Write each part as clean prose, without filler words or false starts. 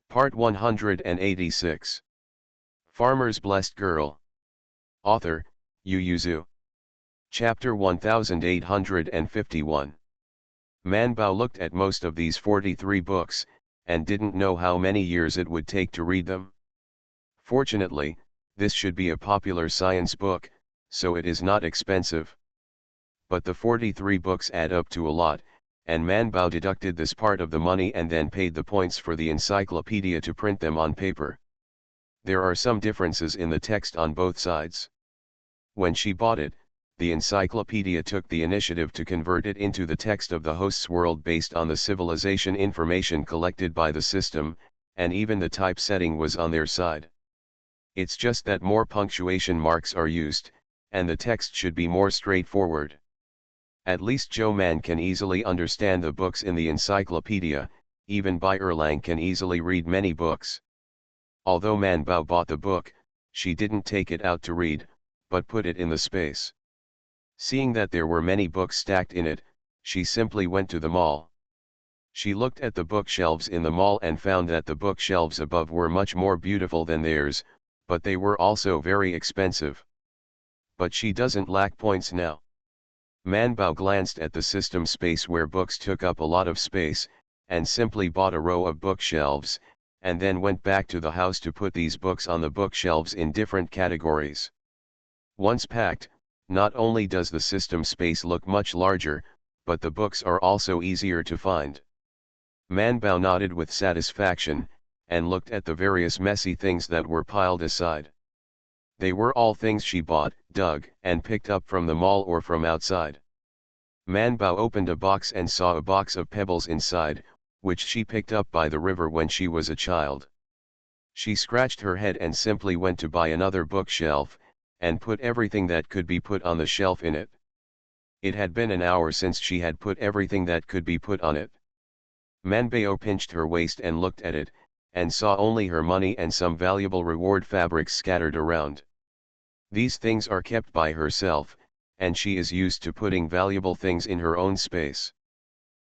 Part 186. Farmer's Blessed Girl. Author, Yu Zhu. Chapter 1851. Man Bao looked at most of these 43 books, and didn't know how many years it would take to read them. Fortunately, this should be a popular science book, so it is not expensive. But the 43 books add up to a lot, and Man Bao deducted this part of the money and then paid the points for the encyclopedia to print them on paper. There are some differences in the text on both sides. When she bought it, the encyclopedia took the initiative to convert it into the text of the host's world based on the civilization information collected by the system, and even the typesetting was on their side. It's just that more punctuation marks are used, and the text should be more straightforward. At least Joe Man can easily understand the books in the encyclopedia, even Bai Erlang can easily read many books. Although Man Bao bought the book, she didn't take it out to read, but put it in the space. Seeing that there were many books stacked in it, she simply went to the mall. She looked at the bookshelves in the mall and found that the bookshelves above were much more beautiful than theirs, but they were also very expensive. But she doesn't lack points now. Man Bao glanced at the system space where books took up a lot of space, and simply bought a row of bookshelves, and then went back to the house to put these books on the bookshelves in different categories. Once packed, not only does the system space look much larger, but the books are also easier to find. Man Bao nodded with satisfaction, and looked at the various messy things that were piled aside. They were all things she bought, dug, and picked up from the mall or from outside. Man Bao opened a box and saw a box of pebbles inside, which she picked up by the river when she was a child. She scratched her head and simply went to buy another bookshelf, and put everything that could be put on the shelf in it. It had been an hour since she had put everything that could be put on it. Man Bao pinched her waist and looked at it, and saw only her money and some valuable reward fabrics scattered around. These things are kept by herself, and she is used to putting valuable things in her own space.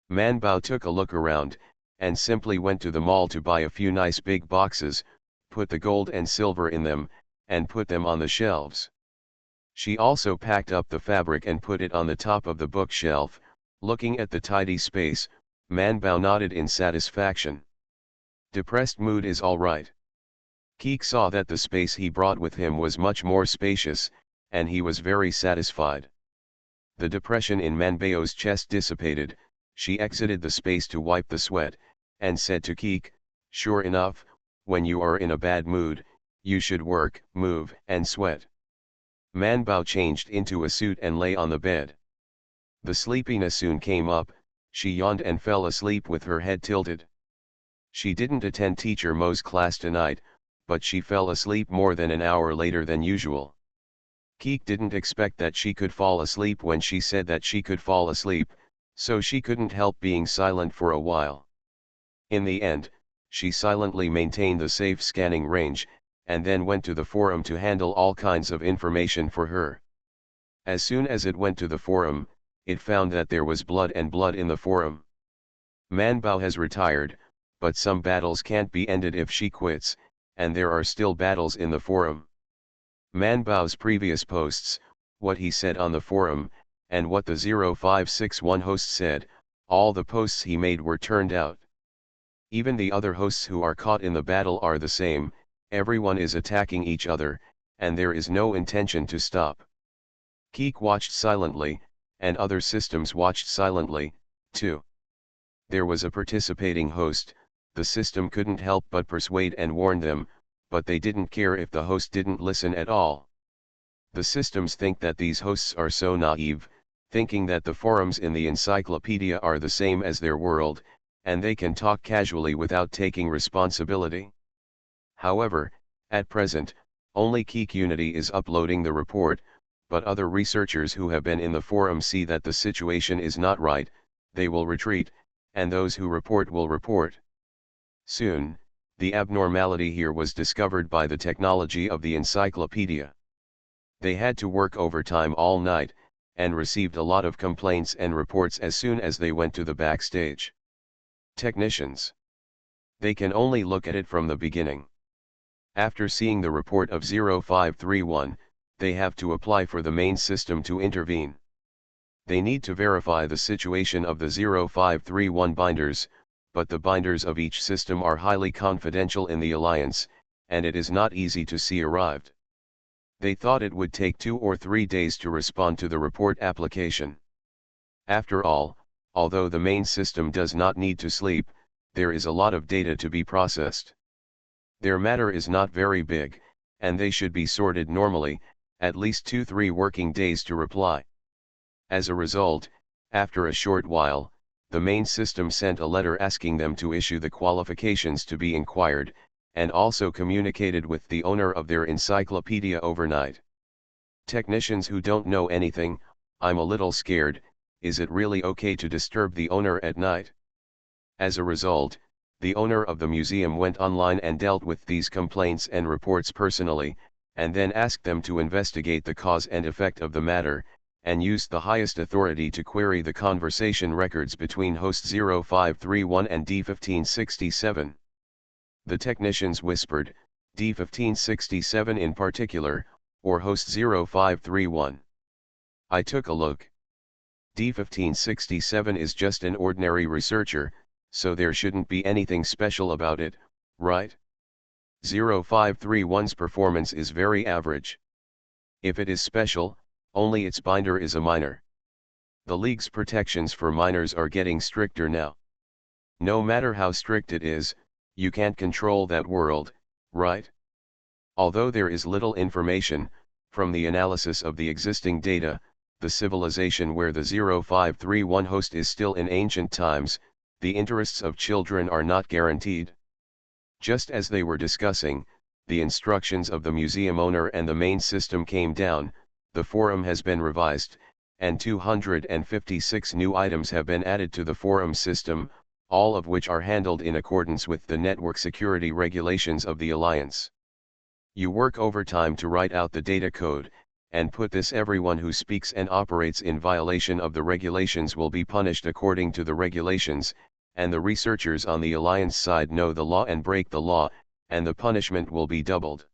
Man Bao took a look around, and simply went to the mall to buy a few nice big boxes, put the gold and silver in them, and put them on the shelves. She also packed up the fabric and put it on the top of the bookshelf. Looking at the tidy space, Man Bao nodded in satisfaction. Depressed mood is all right. Keek saw that the space he brought with him was much more spacious, and he was very satisfied. The depression in Man Bao's chest dissipated. She exited the space to wipe the sweat, and said to Keek, "Sure enough, when you are in a bad mood, you should work, move, and sweat." Man Bao changed into a suit and lay on the bed. The sleepiness soon came up. She yawned and fell asleep with her head tilted. She didn't attend Teacher Mo's class tonight, but she fell asleep more than an hour later than usual. Keek didn't expect that she could fall asleep when she said that she could fall asleep, so she couldn't help being silent for a while. In the end, she silently maintained the safe scanning range, and then went to the forum to handle all kinds of information for her. As soon as it went to the forum, it found that there was blood in the forum. Man Bao has retired, but some battles can't be ended if she quits, and there are still battles in the forum. Man Bao's previous posts, what he said on the forum, and what the 0561 host said, all the posts he made were turned out. Even the other hosts who are caught in the battle are the same. Everyone is attacking each other, and there is no intention to stop. Keek watched silently, and other systems watched silently, too. There was a participating host. The system couldn't help but persuade and warn them, but they didn't care if the host didn't listen at all. The systems think that these hosts are so naive, thinking that the forums in the encyclopedia are the same as their world, and they can talk casually without taking responsibility. However, at present, only Keek Unity is uploading the report, but other researchers who have been in the forum see that the situation is not right. They will retreat, and those who report will report. Soon, the abnormality here was discovered by the technology of the encyclopedia. They had to work overtime all night, and received a lot of complaints and reports as soon as they went to the backstage. Technicians. They can only look at it from the beginning. After seeing the report of 0531, they have to apply for the main system to intervene. They need to verify the situation of the 0531 binders, but the binders of each system are highly confidential in the alliance, and it is not easy to see arrived. They thought it would take 2 or 3 days to respond to the report application. After all, although the main system does not need to sleep, there is a lot of data to be processed. Their matter is not very big, and they should be sorted normally, at least 2-3 working days to reply. As a result, after a short while, the main system sent a letter asking them to issue the qualifications to be inquired, and also communicated with the owner of their encyclopedia overnight. Technicians who don't know anything, I'm a little scared, is it really okay to disturb the owner at night? As a result, the owner of the museum went online and dealt with these complaints and reports personally, and then asked them to investigate the cause and effect of the matter, and used the highest authority to query the conversation records between host 0531 and D1567. The technicians whispered, D1567 in particular, or host 0531. I took a look. D1567 is just an ordinary researcher, so there shouldn't be anything special about it, right? 0531's performance is very average. If it is special, only its binder is a minor. The League's protections for minors are getting stricter now. No matter how strict it is, you can't control that world, right? Although there is little information, from the analysis of the existing data, the civilization where the 0531 host is still in ancient times, the interests of children are not guaranteed. Just as they were discussing, the instructions of the museum owner and the main system came down, the forum has been revised, and 256 new items have been added to the forum system, all of which are handled in accordance with the network security regulations of the Alliance. You work overtime to write out the data code, and put this: everyone who speaks and operates in violation of the regulations will be punished according to the regulations, and the researchers on the Alliance side know the law and break the law, and the punishment will be doubled.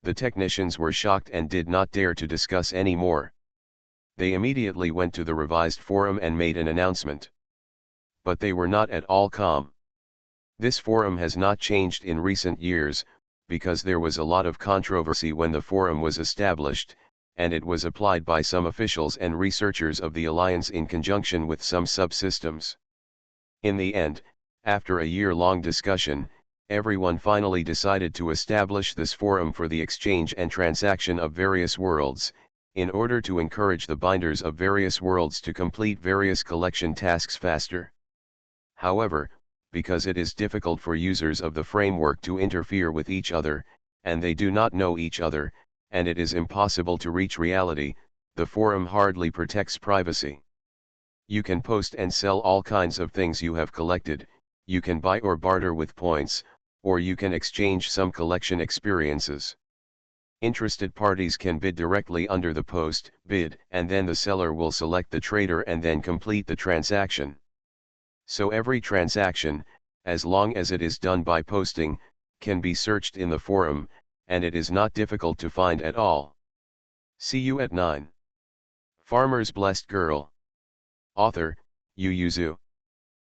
The technicians were shocked and did not dare to discuss any more. They immediately went to the revised forum and made an announcement. But they were not at all calm. This forum has not changed in recent years, because there was a lot of controversy when the forum was established, and it was applied by some officials and researchers of the Alliance in conjunction with some subsystems. In the end, after a year-long discussion, everyone finally decided to establish this forum for the exchange and transaction of various worlds, in order to encourage the binders of various worlds to complete various collection tasks faster. However, because it is difficult for users of the framework to interfere with each other, and they do not know each other, and it is impossible to reach reality, the forum hardly protects privacy. You can post and sell all kinds of things you have collected, you can buy or barter with points, or you can exchange some collection experiences. Interested parties can bid directly under the post, bid, and then the seller will select the trader and then complete the transaction. So every transaction, as long as it is done by posting, can be searched in the forum, and it is not difficult to find at all. See you at 9. Farmer's Blessed Girl. Author, Yu Yuzu.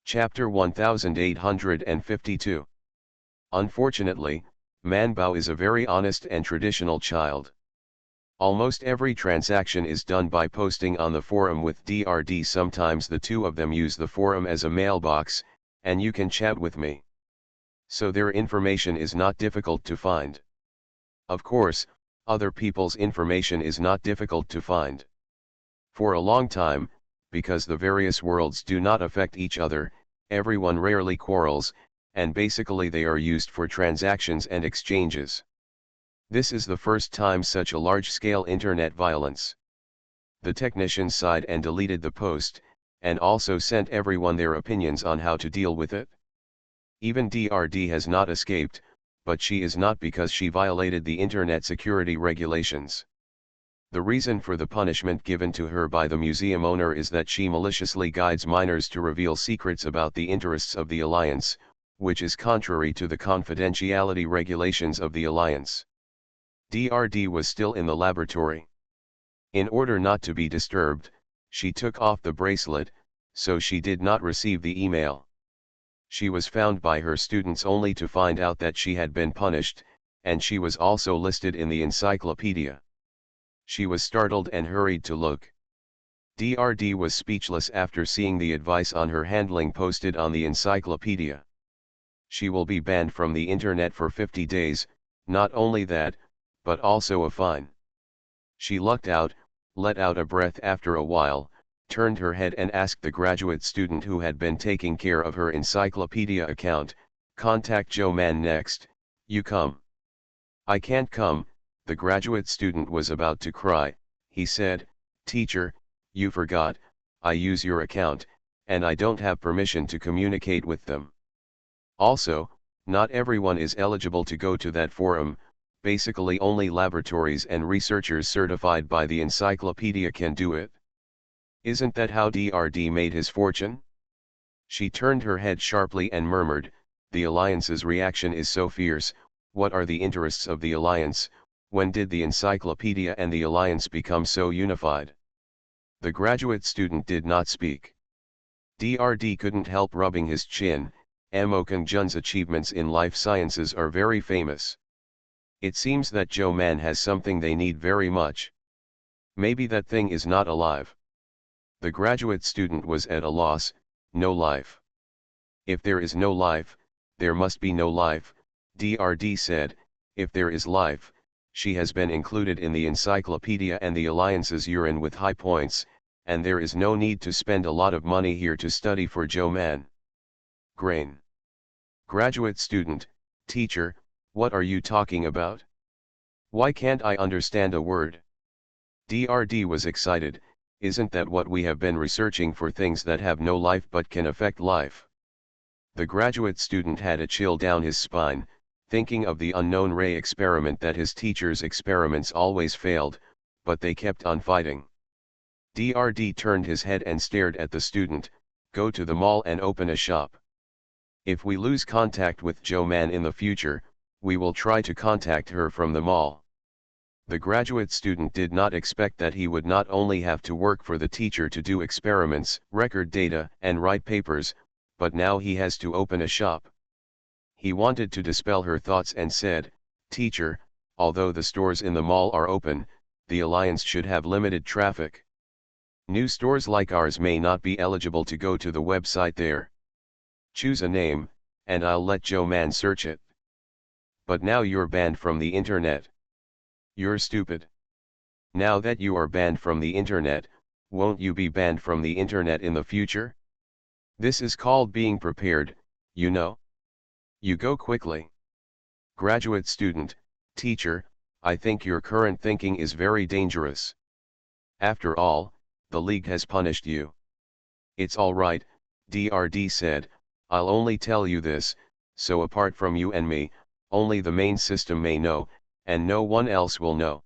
Chapter 1852. Unfortunately, Manbao is a very honest and traditional child. Almost every transaction is done by posting on the forum with DRD. Sometimes the two of them use the forum as a mailbox, and you can chat with me. So their information is not difficult to find. Of course, other people's information is not difficult to find. For a long time, because the various worlds do not affect each other, everyone rarely quarrels, and basically they are used for transactions and exchanges. This is the first time such a large-scale internet violence. The technicians sighed and deleted the post, and also sent everyone their opinions on how to deal with it. Even DRD has not escaped, but she is not, because she violated the internet security regulations. The reason for the punishment given to her by the museum owner is that she maliciously guides minors to reveal secrets about the interests of the Alliance, which is contrary to the confidentiality regulations of the Alliance. DRD was still in the laboratory. In order not to be disturbed, she took off the bracelet, so she did not receive the email. She was found by her students only to find out that she had been punished, and she was also listed in the encyclopedia. She was startled and hurried to look. DRD was speechless after seeing the advice on her handling posted on the encyclopedia. She will be banned from the internet for 50 days, not only that, but also a fine. She lucked out, let out a breath after a while, turned her head and asked the graduate student who had been taking care of her encyclopedia account, "Contact Joe Man next, you come." "I can't come," the graduate student was about to cry. He said, "Teacher, you forgot, I use your account, and I don't have permission to communicate with them. Also, not everyone is eligible to go to that forum, basically only laboratories and researchers certified by the encyclopedia can do it." Isn't that how DRD made his fortune? She turned her head sharply and murmured, "The Alliance's reaction is so fierce. What are the interests of the Alliance? When did the encyclopedia and the Alliance become so unified?" The graduate student did not speak. DRD couldn't help rubbing his chin. Mo Kung Jun's achievements in life sciences are very famous. It seems that Joe Man has something they need very much. Maybe that thing is not alive. The graduate student was at a loss. No life. If there is no life, there must be no life, DRD said. If there is life, she has been included in the encyclopedia and the Alliance's urine with high points, and there is no need to spend a lot of money here to study for Joe Man. Grain. Graduate student, "Teacher, what are you talking about? Why can't I understand a word?" DRD was excited. "Isn't that what we have been researching for, things that have no life but can affect life?" The graduate student had a chill down his spine, thinking of the unknown ray experiment that his teacher's experiments always failed, but they kept on fighting. DRD turned his head and stared at the student. "Go to the mall and open a shop. If we lose contact with Joe Man in the future, we will try to contact her from the mall." The graduate student did not expect that he would not only have to work for the teacher to do experiments, record data, and write papers, but now he has to open a shop. He wanted to dispel her thoughts and said, "Teacher, although the stores in the mall are open, the Alliance should have limited traffic. New stores like ours may not be eligible to go to the website there. Choose a name, and I'll let Joe Man search it. But now you're banned from the internet. You're stupid. Now that you are banned from the internet, won't you be banned from the internet in the future? This is called being prepared, you know. You go quickly." Graduate student, "Teacher, I think your current thinking is very dangerous. After all, the League has punished you." "It's all right," DRD said, "I'll only tell you this, so apart from you and me, only the main system may know, and no one else will know."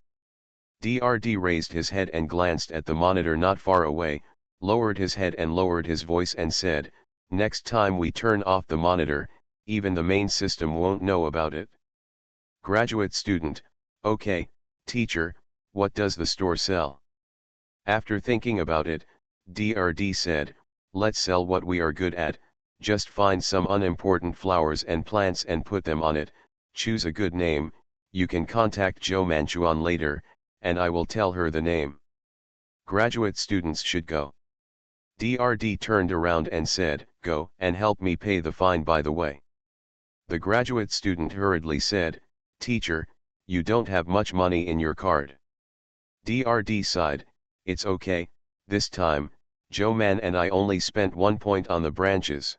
DRD raised his head and glanced at the monitor not far away, lowered his head and lowered his voice and said, "Next time we turn off the monitor, even the main system won't know about it." Graduate student, "Okay, teacher, what does the store sell?" After thinking about it, DRD said, "Let's sell what we are good at. Just find some unimportant flowers and plants and put them on it, choose a good name. You can contact Joe Manchuan later, and I will tell her the name. Graduate students should go." DRD turned around and said, "Go and help me pay the fine by the way." The graduate student hurriedly said, "Teacher, you don't have much money in your card." DRD sighed, "It's okay, this time, Joe Man and I only spent 1 point on the branches.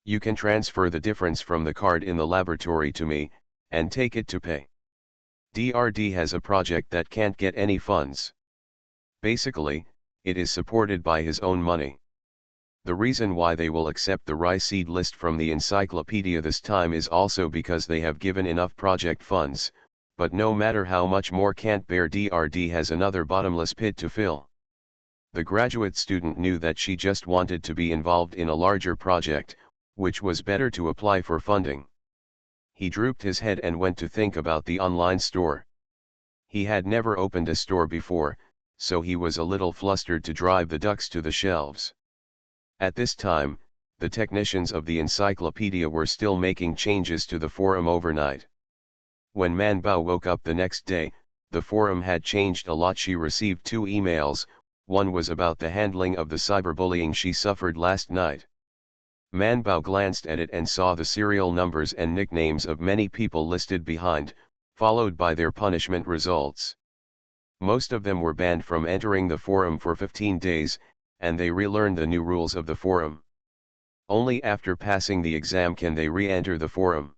You can transfer the difference from the card in the laboratory to me, and take it to pay. DRD has a project that can't get any funds. Basically, it is supported by his own money. The reason why they will accept the rye seed list from the encyclopedia this time is also because they have given enough project funds, but no matter how much more can't bear, DRD has another bottomless pit to fill." The graduate student knew that she just wanted to be involved in a larger project, Which was better to apply for funding? He drooped his head and went to think about the online store. He had never opened a store before, so he was a little flustered to drive the ducks to the shelves. At this time, the technicians of the encyclopedia were still making changes to the forum overnight. When Man Bao woke up the next day, the forum had changed a lot. She received 2 emails, one was about the handling of the cyberbullying she suffered last night. Man Bao glanced at it and saw the serial numbers and nicknames of many people listed behind, followed by their punishment results. Most of them were banned from entering the forum for 15 days, and they relearned the new rules of the forum. Only after passing the exam can they re-enter the forum.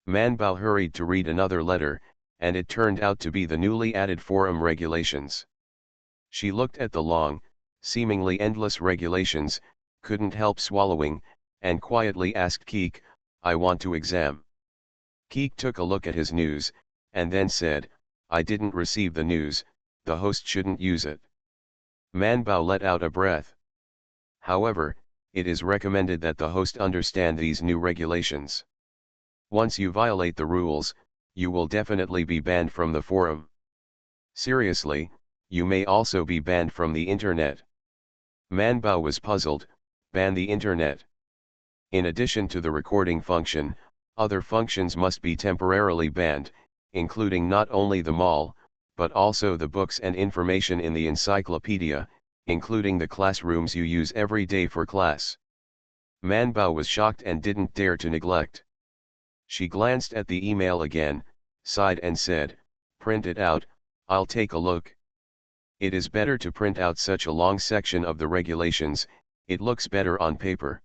Man Bao hurried to read another letter, and it turned out to be the newly added forum regulations. She looked at the long, seemingly endless regulations, couldn't help swallowing, and quietly asked Keek, "I want to exam." Keek took a look at his news, and then said, "I didn't receive the news, the host shouldn't use it." Man Bao let out a breath. However, it is recommended that the host understand these new regulations. Once you violate the rules, you will definitely be banned from the forum. Seriously, you may also be banned from the internet. Man Bao was puzzled. Ban the internet. In addition to the recording function, other functions must be temporarily banned, including not only the mall, but also the books and information in the encyclopedia, including the classrooms you use every day for class. Man Bao was shocked and didn't dare to neglect. She glanced at the email again, sighed and said, "Print it out, I'll take a look." It is better to print out such a long section of the regulations, it looks better on paper.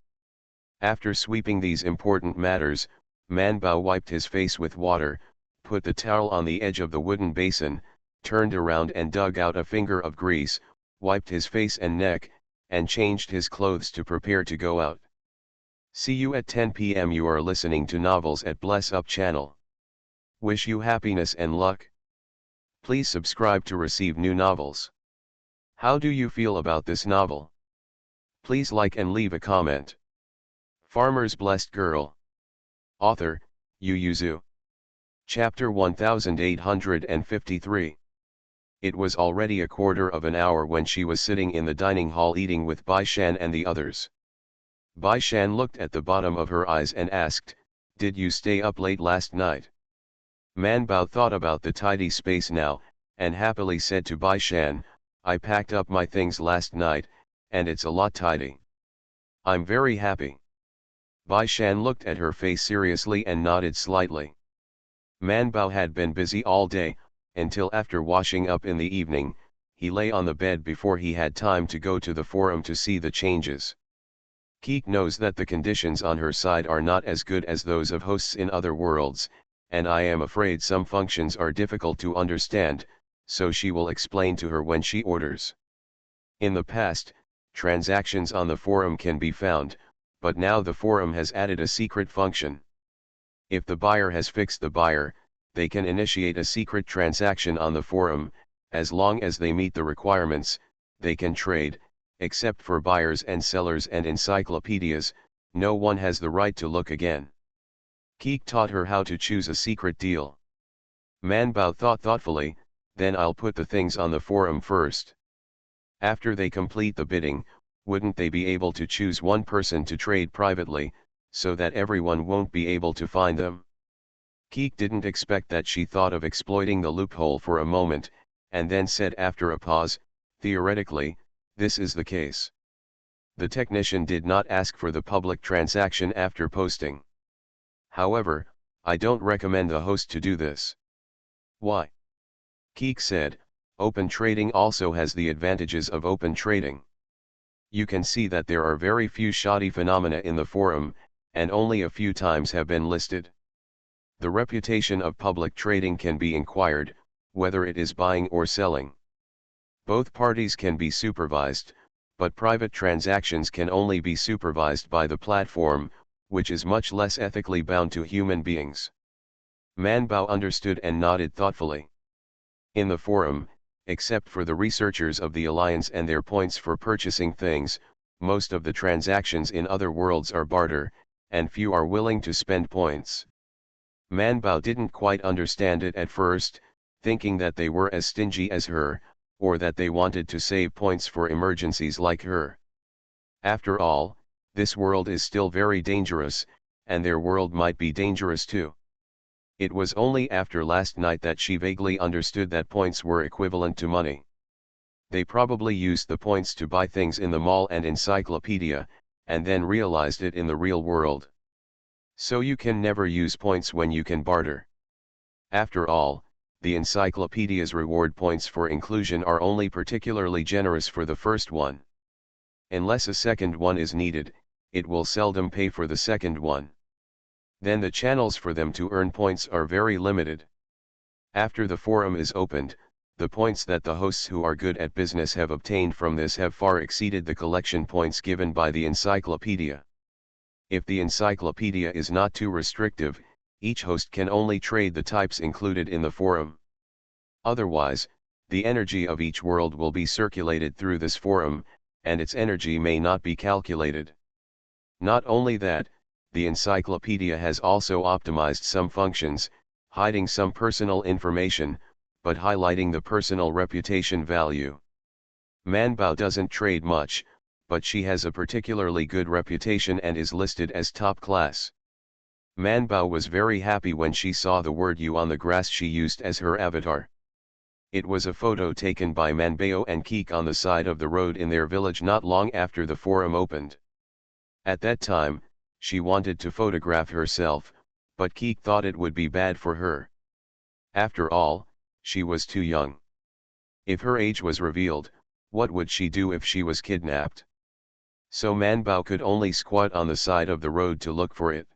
After sweeping these important matters, Man Bao wiped his face with water, put the towel on the edge of the wooden basin, turned around and dug out a finger of grease, wiped his face and neck, and changed his clothes to prepare to go out. See you at 10 p.m. You are listening to Novels at Bless Up channel. Wish you happiness and luck. Please subscribe to receive new novels. How do you feel about this novel? Please like and leave a comment. Farmer's Blessed Girl. Author, Yu Yuzu. Chapter 1853. It was already a quarter of an hour when she was sitting in the dining hall eating with Bai Shan and the others. Bai Shan looked at the bottom of her eyes and asked, "Did you stay up late last night?" Man Bao thought about the tidy space now, and happily said to Bai Shan, "I packed up my things last night, and it's a lot tidy. I'm very happy." Bai Shan looked at her face seriously and nodded slightly. Man Bao had been busy all day, until after washing up in the evening, he lay on the bed before he had time to go to the forum to see the changes. Keek knows that the conditions on her side are not as good as those of hosts in other worlds, and I am afraid some functions are difficult to understand, so she will explain to her when she orders. In the past, transactions on the forum can be found, but now the forum has added a secret function. If the buyer has fixed the buyer, they can initiate a secret transaction on the forum. As long as they meet the requirements, they can trade. Except for buyers and sellers and encyclopedias, no one has the right to look again. Keek taught her how to choose a secret deal. Man Bao thought thoughtfully, then I'll put the things on the forum first. After they complete the bidding, wouldn't they be able to choose one person to trade privately, so that everyone won't be able to find them? Keek didn't expect that. She thought of exploiting the loophole for a moment, and then said after a pause, "Theoretically, this is the case. The technician did not ask for the public transaction after posting. However, I don't recommend the host to do this." "Why?" Keek said, "Open trading also has the advantages of open trading. You can see that there are very few shoddy phenomena in the forum, and only a few times have been listed. The reputation of public trading can be inquired, whether it is buying or selling. Both parties can be supervised, but private transactions can only be supervised by the platform, which is much less ethically bound to human beings." Man Bao understood and nodded thoughtfully. In the forum, except for the researchers of the Alliance and their points for purchasing things, most of the transactions in other worlds are barter, and few are willing to spend points. Manbao didn't quite understand it at first, thinking that they were as stingy as her, or that they wanted to save points for emergencies like her. After all, this world is still very dangerous, and their world might be dangerous too. It was only after last night that she vaguely understood that points were equivalent to money. They probably used the points to buy things in the mall and encyclopedia, and then realized it in the real world. So you can never use points when you can barter. After all, the encyclopedia's reward points for inclusion are only particularly generous for the first one. Unless a second one is needed, it will seldom pay for the second one. Then the channels for them to earn points are very limited. After the forum is opened, the points that the hosts who are good at business have obtained from this have far exceeded the collection points given by the encyclopedia. If the encyclopedia is not too restrictive, each host can only trade the types included in the forum. Otherwise, the energy of each world will be circulated through this forum, and its energy may not be calculated. Not only that, the encyclopedia has also optimized some functions, hiding some personal information, but highlighting the personal reputation value. Manbao doesn't trade much, but she has a particularly good reputation and is listed as top class. Manbao was very happy when she saw the word "you" on the grass she used as her avatar. It was a photo taken by Manbao and Keek on the side of the road in their village not long after the forum opened. At that time, she wanted to photograph herself, but Keek thought it would be bad for her. After all, she was too young. If her age was revealed, what would she do if she was kidnapped? So Manbao could only squat on the side of the road to look for it.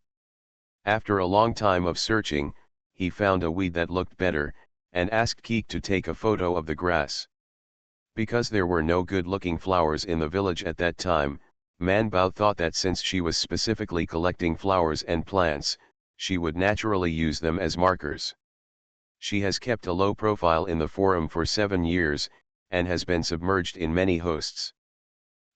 After a long time of searching, he found a weed that looked better, and asked Keek to take a photo of the grass. Because there were no good-looking flowers in the village at that time, Manbao thought that since she was specifically collecting flowers and plants, she would naturally use them as markers. She has kept a low profile in the forum for 7 years, and has been submerged in many hosts.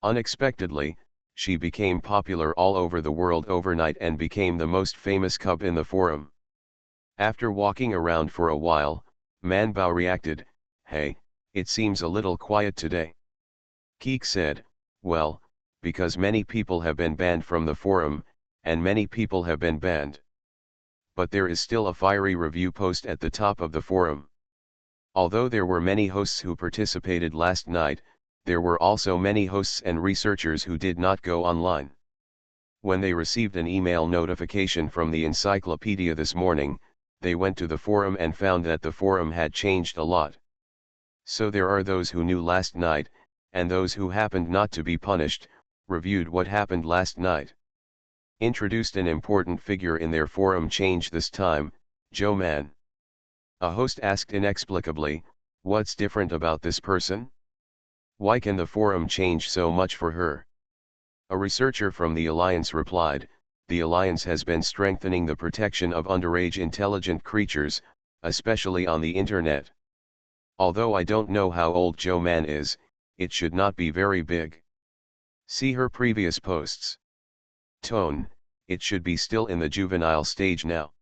Unexpectedly, she became popular all over the world overnight and became the most famous cub in the forum. After walking around for a while, Manbao reacted, "Hey, it seems a little quiet today." Keek said, "Well, because many people have been banned from the forum, and many people have been banned. But there is still a fiery review post at the top of the forum. Although there were many hosts who participated last night, there were also many hosts and researchers who did not go online. When they received an email notification from the encyclopedia this morning, they went to the forum and found that the forum had changed a lot. So there are those who knew last night, and those who happened not to be punished, reviewed what happened last night. Introduced an important figure in their forum change this time, Joe Man." A host asked inexplicably, "What's different about this person? Why can the forum change so much for her?" A researcher from the Alliance replied, "The Alliance has been strengthening the protection of underage intelligent creatures, especially on the internet. Although I don't know how old Joe Man is, it should not be very big. See her previous posts. Tone, it should be still in the juvenile stage now.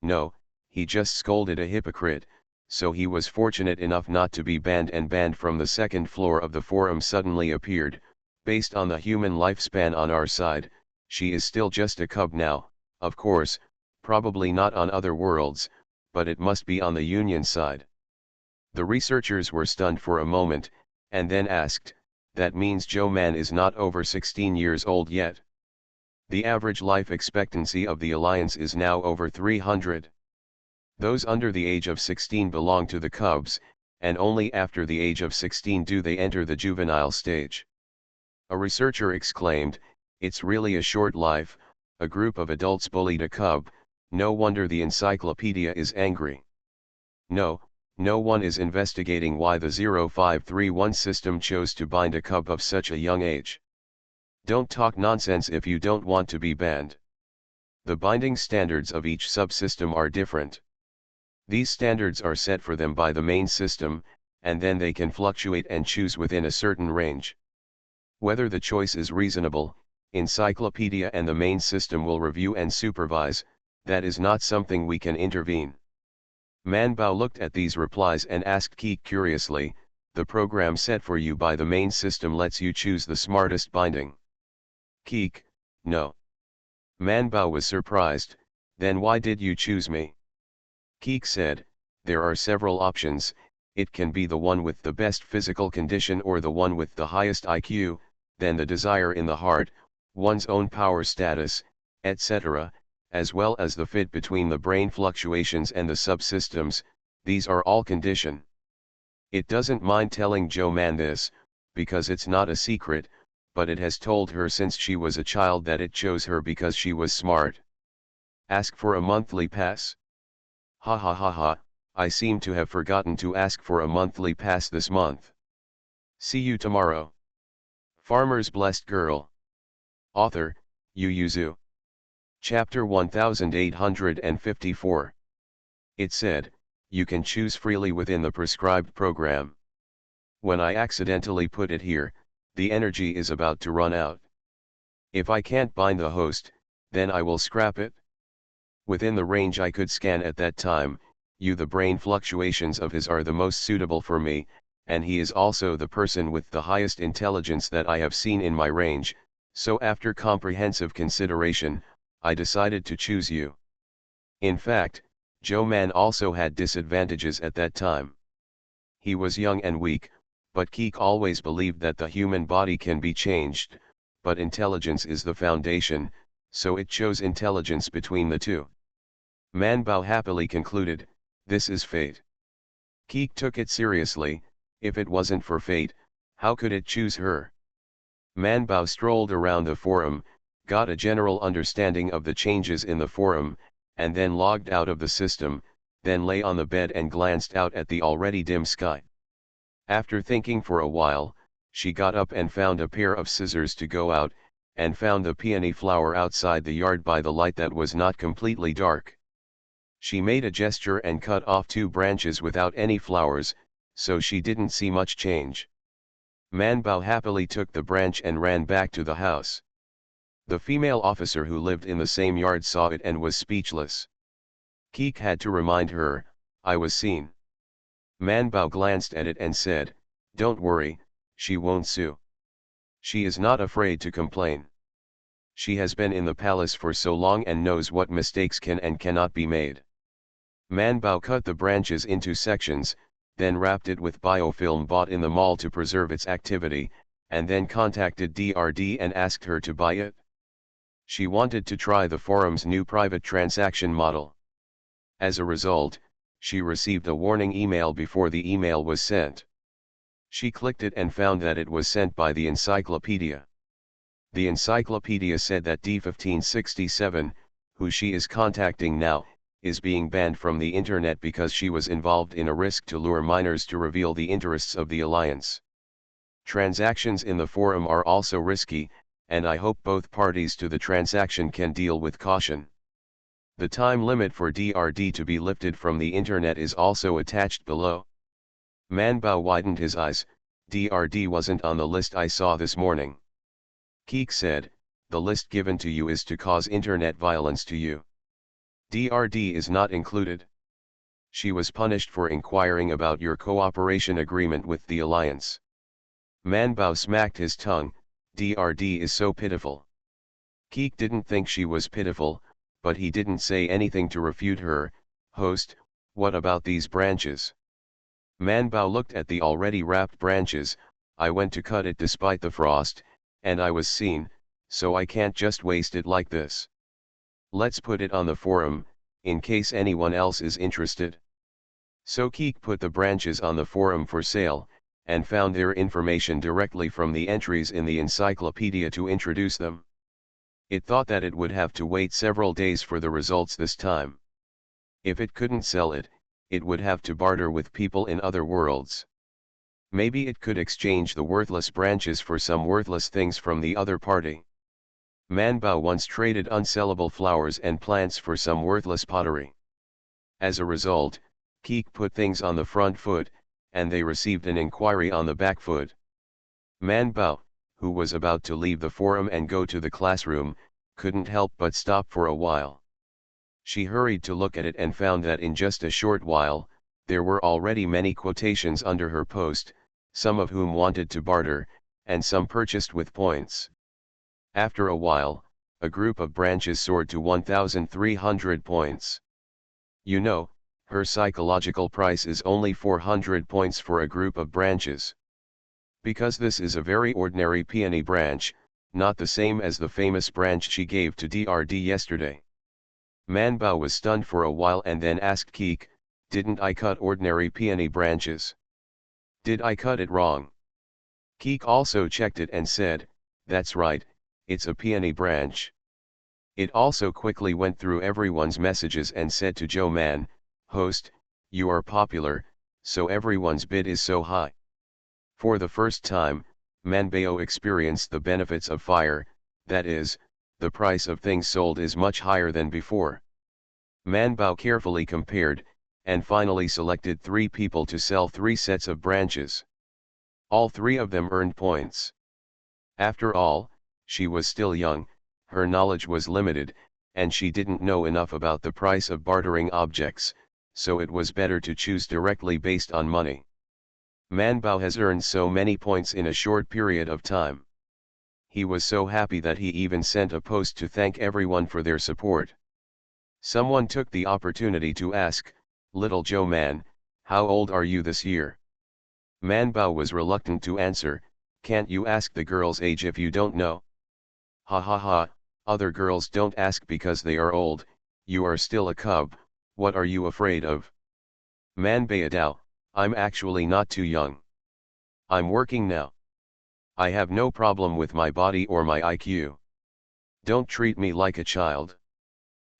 No, he just scolded a hypocrite, so he was fortunate enough not to be banned, and banned from the second floor of the forum suddenly appeared. Based on the human lifespan on our side, she is still just a cub now, of course, probably not on other worlds, but it must be on the Union side." The researchers were stunned for a moment, and then asked, "That means Joe Man is not over 16 years old yet?" The average life expectancy of the Alliance is now over 300. Those under the age of 16 belong to the cubs, and only after the age of 16 do they enter the juvenile stage. A researcher exclaimed, "It's really a short life, a group of adults bullied a cub, no wonder the encyclopedia is angry." No one is investigating why the 0531 system chose to bind a cub of such a young age. Don't talk nonsense if you don't want to be banned. The binding standards of each subsystem are different. These standards are set for them by the main system, and then they can fluctuate and choose within a certain range. Whether the choice is reasonable, Encyclopedia and the main system will review and supervise, that is not something we can intervene. Manbao looked at these replies and asked Keek curiously, the program set for you by the main system lets you choose the smartest binding. Keek, no. Manbao was surprised, then why did you choose me? Keek said, there are several options, it can be the one with the best physical condition or the one with the highest IQ, then the desire in the heart, one's own power status, etc., as well as the fit between the brain fluctuations and the subsystems, these are all condition. It doesn't mind telling Joe Man this, because it's not a secret, but it has told her since she was a child that it chose her because she was smart. Ask for a monthly pass. Ha ha ha ha, I seem to have forgotten to ask for a monthly pass this month. See you tomorrow. Farmer's Blessed Girl. Author, Yu Yuzu. Chapter 1854. It said, you can choose freely within the prescribed program. When I accidentally put it here, the energy is about to run out. If I can't bind the host, then I will scrap it. Within the range I could scan at that time, the brain fluctuations of his are the most suitable for me, and he is also the person with the highest intelligence that I have seen in my range, so after comprehensive consideration, I decided to choose you. In fact, Joe Man also had disadvantages at that time. He was young and weak, but Keek always believed that the human body can be changed, but intelligence is the foundation, so it chose intelligence between the two. Manbao happily concluded, this is fate. Keek took it seriously, if it wasn't for fate, how could it choose her? Manbao strolled around the forum, got a general understanding of the changes in the forum, and then logged out of the system, then lay on the bed and glanced out at the already dim sky. After thinking for a while, she got up and found a pair of scissors to go out, and found the peony flower outside the yard by the light that was not completely dark. She made a gesture and cut off 2 branches without any flowers, so she didn't see much change. Manbao happily took the branch and ran back to the house. The female officer who lived in the same yard saw it and was speechless. Keek had to remind her, I was seen. Manbao glanced at it and said, don't worry, she won't sue. She is not afraid to complain. She has been in the palace for so long and knows what mistakes can and cannot be made. Manbao cut the branches into sections, then wrapped it with biofilm bought in the mall to preserve its activity, and then contacted DRD and asked her to buy it. She wanted to try the forum's new private transaction model. As a result, she received a warning email before the email was sent. She clicked it and found that it was sent by the encyclopedia. The encyclopedia said that D1567, who she is contacting now, is being banned from the internet because she was involved in a risk to lure minors to reveal the interests of the alliance. Transactions in the forum are also risky, and I hope both parties to the transaction can deal with caution. The time limit for DRD to be lifted from the internet is also attached below. Manbao widened his eyes, DRD wasn't on the list I saw this morning. Keek said, the list given to you is to cause internet violence to you. DRD is not included. She was punished for inquiring about your cooperation agreement with the alliance. Manbao smacked his tongue, DRD is so pitiful. Keek didn't think she was pitiful, but he didn't say anything to refute her. Host, what about these branches? Manbao looked at the already wrapped branches. I went to cut it despite the frost, and I was seen, so I can't just waste it like this. Let's put it on the forum, in case anyone else is interested. So Keek put the branches on the forum for sale, and found their information directly from the entries in the encyclopedia to introduce them. It thought that it would have to wait several days for the results this time. If it couldn't sell it, it would have to barter with people in other worlds. Maybe it could exchange the worthless branches for some worthless things from the other party. Manbao once traded unsellable flowers and plants for some worthless pottery. As a result, Keek put things on the front foot, and they received an inquiry on the back foot. Manbao, who was about to leave the forum and go to the classroom, couldn't help but stop for a while. She hurried to look at it and found that in just a short while, there were already many quotations under her post, some of whom wanted to barter, and some purchased with points. After a while, a group of branches soared to 1,300 points. You know, her psychological price is only 400 points for a group of branches. Because this is a very ordinary peony branch, not the same as the famous branch she gave to DRD yesterday. Manbao was stunned for a while and then asked Keek, "Didn't I cut ordinary peony branches? Did I cut it wrong?" Keek also checked it and said, "That's right, it's a peony branch." It also quickly went through everyone's messages and said to Joe Man, "Host, you are popular, so everyone's bid is so high." For the first time, Manbao experienced the benefits of fire, that is, the price of things sold is much higher than before. Manbao carefully compared, and finally selected 3 people to sell 3 sets of branches. All 3 of them earned points. After all, she was still young, her knowledge was limited, and she didn't know enough about the price of bartering objects, so it was better to choose directly based on money. Manbao has earned so many points in a short period of time. He was so happy that he even sent a post to thank everyone for their support. Someone took the opportunity to ask, "Little Joe Man, how old are you this year?" Manbao was reluctant to answer, "Can't you ask the girl's age if you don't know?" "Ha ha ha, other girls don't ask because they are old, you are still a cub, what are you afraid of?" Manbao Dao, "I'm actually not too young. I'm working now. I have no problem with my body or my IQ. Don't treat me like a child."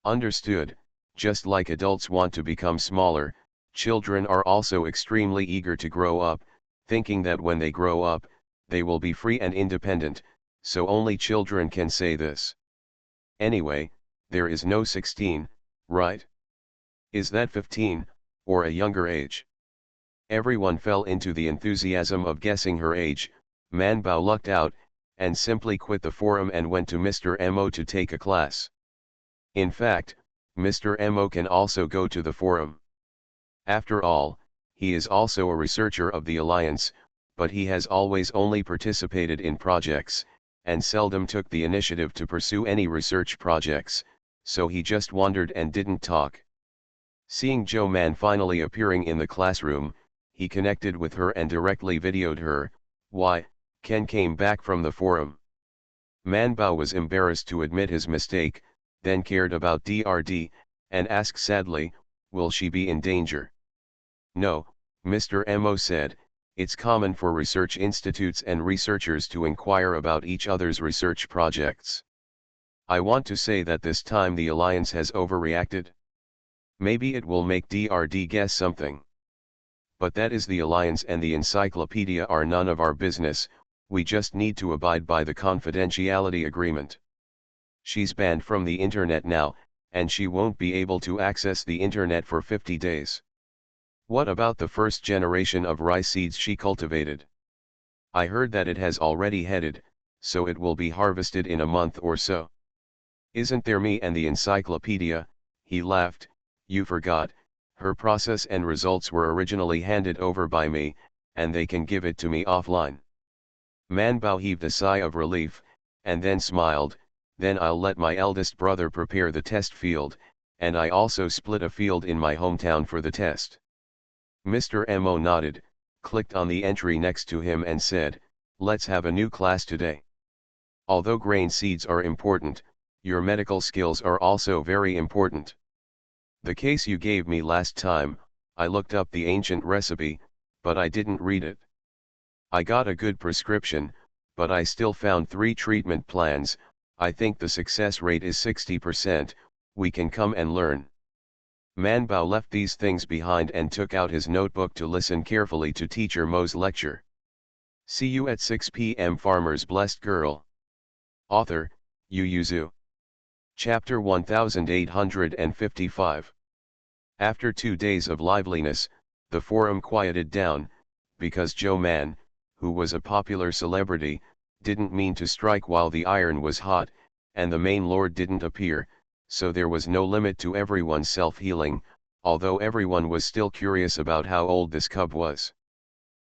Understood, just like adults want to become smaller, children are also extremely eager to grow up, thinking that when they grow up, they will be free and independent, so only children can say this. Anyway, there is no 16, right? Is that 15, or a younger age? Everyone fell into the enthusiasm of guessing her age. Manbao lucked out, and simply quit the forum and went to Mr. Mo to take a class. In fact, Mr. Mo can also go to the forum. After all, he is also a researcher of the Alliance, but he has always only participated in projects, and seldom took the initiative to pursue any research projects, so he just wandered and didn't talk. Seeing Joe Man finally appearing in the classroom, he connected with her and directly videoed her. "Why, Ken came back from the forum." Manbao was embarrassed to admit his mistake, then cared about DRD, and asked sadly, "Will she be in danger?" "No," Mr. Mo said, "it's common for research institutes and researchers to inquire about each other's research projects. I want to say that this time the Alliance has overreacted. Maybe it will make DRD guess something. But that is the Alliance and the encyclopedia are none of our business, we just need to abide by the confidentiality agreement. She's banned from the internet now, and she won't be able to access the internet for 50 days. What about the first generation of rice seeds she cultivated? I heard that it has already headed, so it will be harvested in a month or so. Isn't there me and the encyclopedia?" He laughed. "You forgot, her process and results were originally handed over by me, and they can give it to me offline." Manbao heaved a sigh of relief, and then smiled, "Then I'll let my eldest brother prepare the test field, and I also split a field in my hometown for the test." Mr. Mo nodded, clicked on the entry next to him and said, "Let's have a new class today. Although grain seeds are important, your medical skills are also very important. The case you gave me last time, I looked up the ancient recipe, but I didn't read it. I got a good prescription, but I still found 3 treatment plans. I think the success rate is 60%, we can come and learn." Manbao left these things behind and took out his notebook to listen carefully to Teacher Mo's lecture. See you at 6 p.m. Farmer's Blessed Girl. Author, Yu Yuzu. Chapter 1855. After 2 days of liveliness, the forum quieted down, because Joe Man, who was a popular celebrity, didn't mean to strike while the iron was hot, and the main lord didn't appear, so there was no limit to everyone's self-healing, although everyone was still curious about how old this cub was.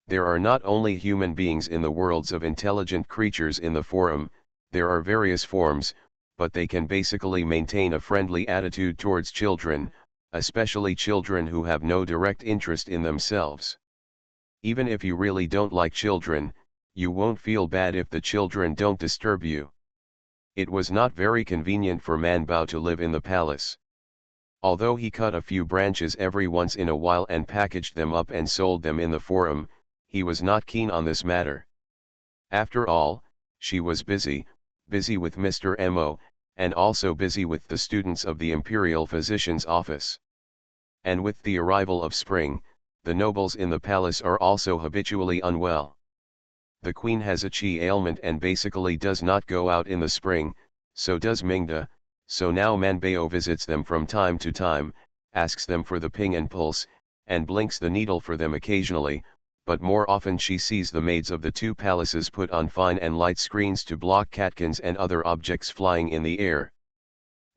There are not only human beings in the worlds of intelligent creatures in the forum, there are various forms, but they can basically maintain a friendly attitude towards children, especially children who have no direct interest in themselves. Even if you really don't like children, you won't feel bad if the children don't disturb you. It was not very convenient for Man Bao to live in the palace. Although he cut a few branches every once in a while and packaged them up and sold them in the forum, he was not keen on this matter. After all, she was busy with Mr. Mo, and also busy with the students of the Imperial Physician's office. And with the arrival of spring, the nobles in the palace are also habitually unwell. The queen has a qi ailment and basically does not go out in the spring, so does Mingda, so now Manbao visits them from time to time, asks them for the ping and pulse, and blinks the needle for them occasionally, but more often she sees the maids of the two palaces put on fine and light screens to block catkins and other objects flying in the air.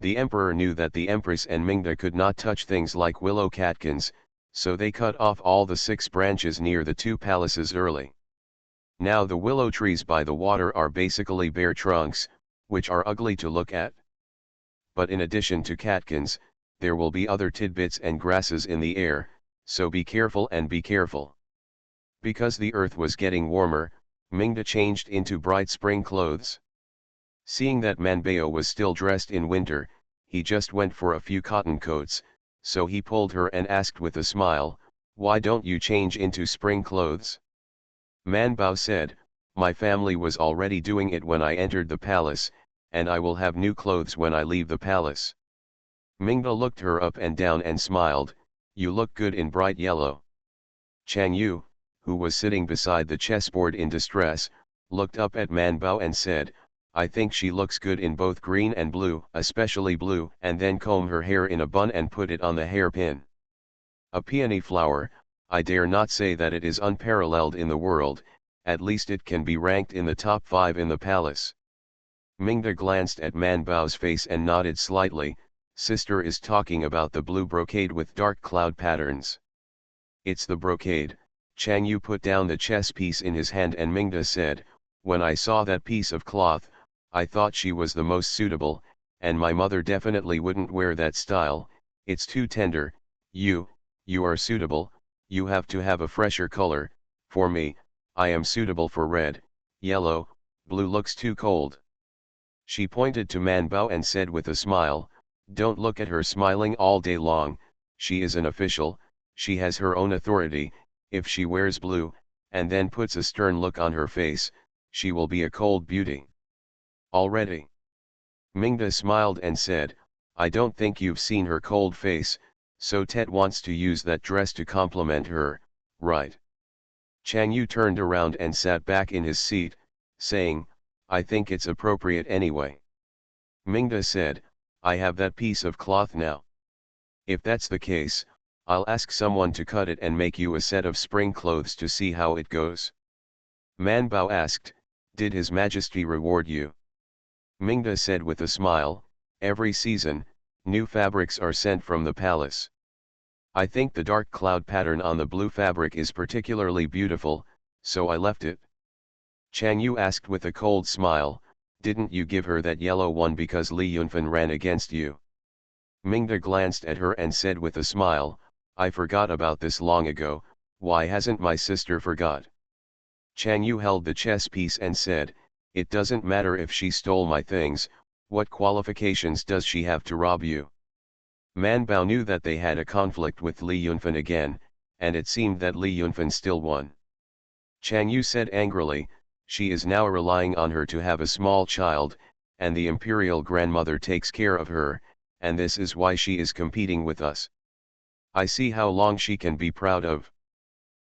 The emperor knew that the empress and Mingda could not touch things like willow catkins, so they cut off all the 6 branches near the two palaces early. Now the willow trees by the water are basically bare trunks, which are ugly to look at. But in addition to catkins, there will be other tidbits and grasses in the air, so be careful and be careful. Because the earth was getting warmer, Mingda changed into bright spring clothes. Seeing that Manbao was still dressed in winter, he just went for a few cotton coats, so he pulled her and asked with a smile, "Why don't you change into spring clothes?" Manbao said, "My family was already doing it when I entered the palace, and I will have new clothes when I leave the palace." Mingda looked her up and down and smiled, "You look good in bright yellow." Chang Yu, who was sitting beside the chessboard in distress, looked up at Manbao and said, "I think she looks good in both green and blue, especially blue," and then comb her hair in a bun and put it on the hairpin. A peony flower, I dare not say that it is unparalleled in the world, at least it can be ranked in the top 5 in the palace. Mingda glanced at Manbao's face and nodded slightly. "Sister is talking about the blue brocade with dark cloud patterns." "It's the brocade." Chang Yu put down the chess piece in his hand and Mingda said, "When I saw that piece of cloth, I thought she was the most suitable, and my mother definitely wouldn't wear that style, it's too tender. You are suitable, you have to have a fresher color. For me, I am suitable for red, yellow, blue looks too cold." She pointed to Manbao and said with a smile, "Don't look at her smiling all day long, she is an official, she has her own authority. If she wears blue, and then puts a stern look on her face, she will be a cold beauty." "Already?" Mingda smiled and said, "I don't think you've seen her cold face, so Tet wants to use that dress to compliment her, right?" Chang Yu turned around and sat back in his seat, saying, "I think it's appropriate anyway." Mingda said, "I have that piece of cloth now. If that's the case, I'll ask someone to cut it and make you a set of spring clothes to see how it goes." Manbao asked, "Did His Majesty reward you?" Mingda said with a smile, "Every season, new fabrics are sent from the palace. I think the dark cloud pattern on the blue fabric is particularly beautiful, so I left it." Chang Yu asked with a cold smile, "Didn't you give her that yellow one because Li Yunfan ran against you?" Mingda glanced at her and said with a smile, "I forgot about this long ago, why hasn't my sister forgot?" Chang Yu held the chess piece and said, "It doesn't matter if she stole my things, what qualifications does she have to rob you?" Manbao knew that they had a conflict with Li Yunfan again, and it seemed that Li Yunfan still won. Chang Yu said angrily, "She is now relying on her to have a small child, and the imperial grandmother takes care of her, and this is why she is competing with us. I see how long she can be proud of."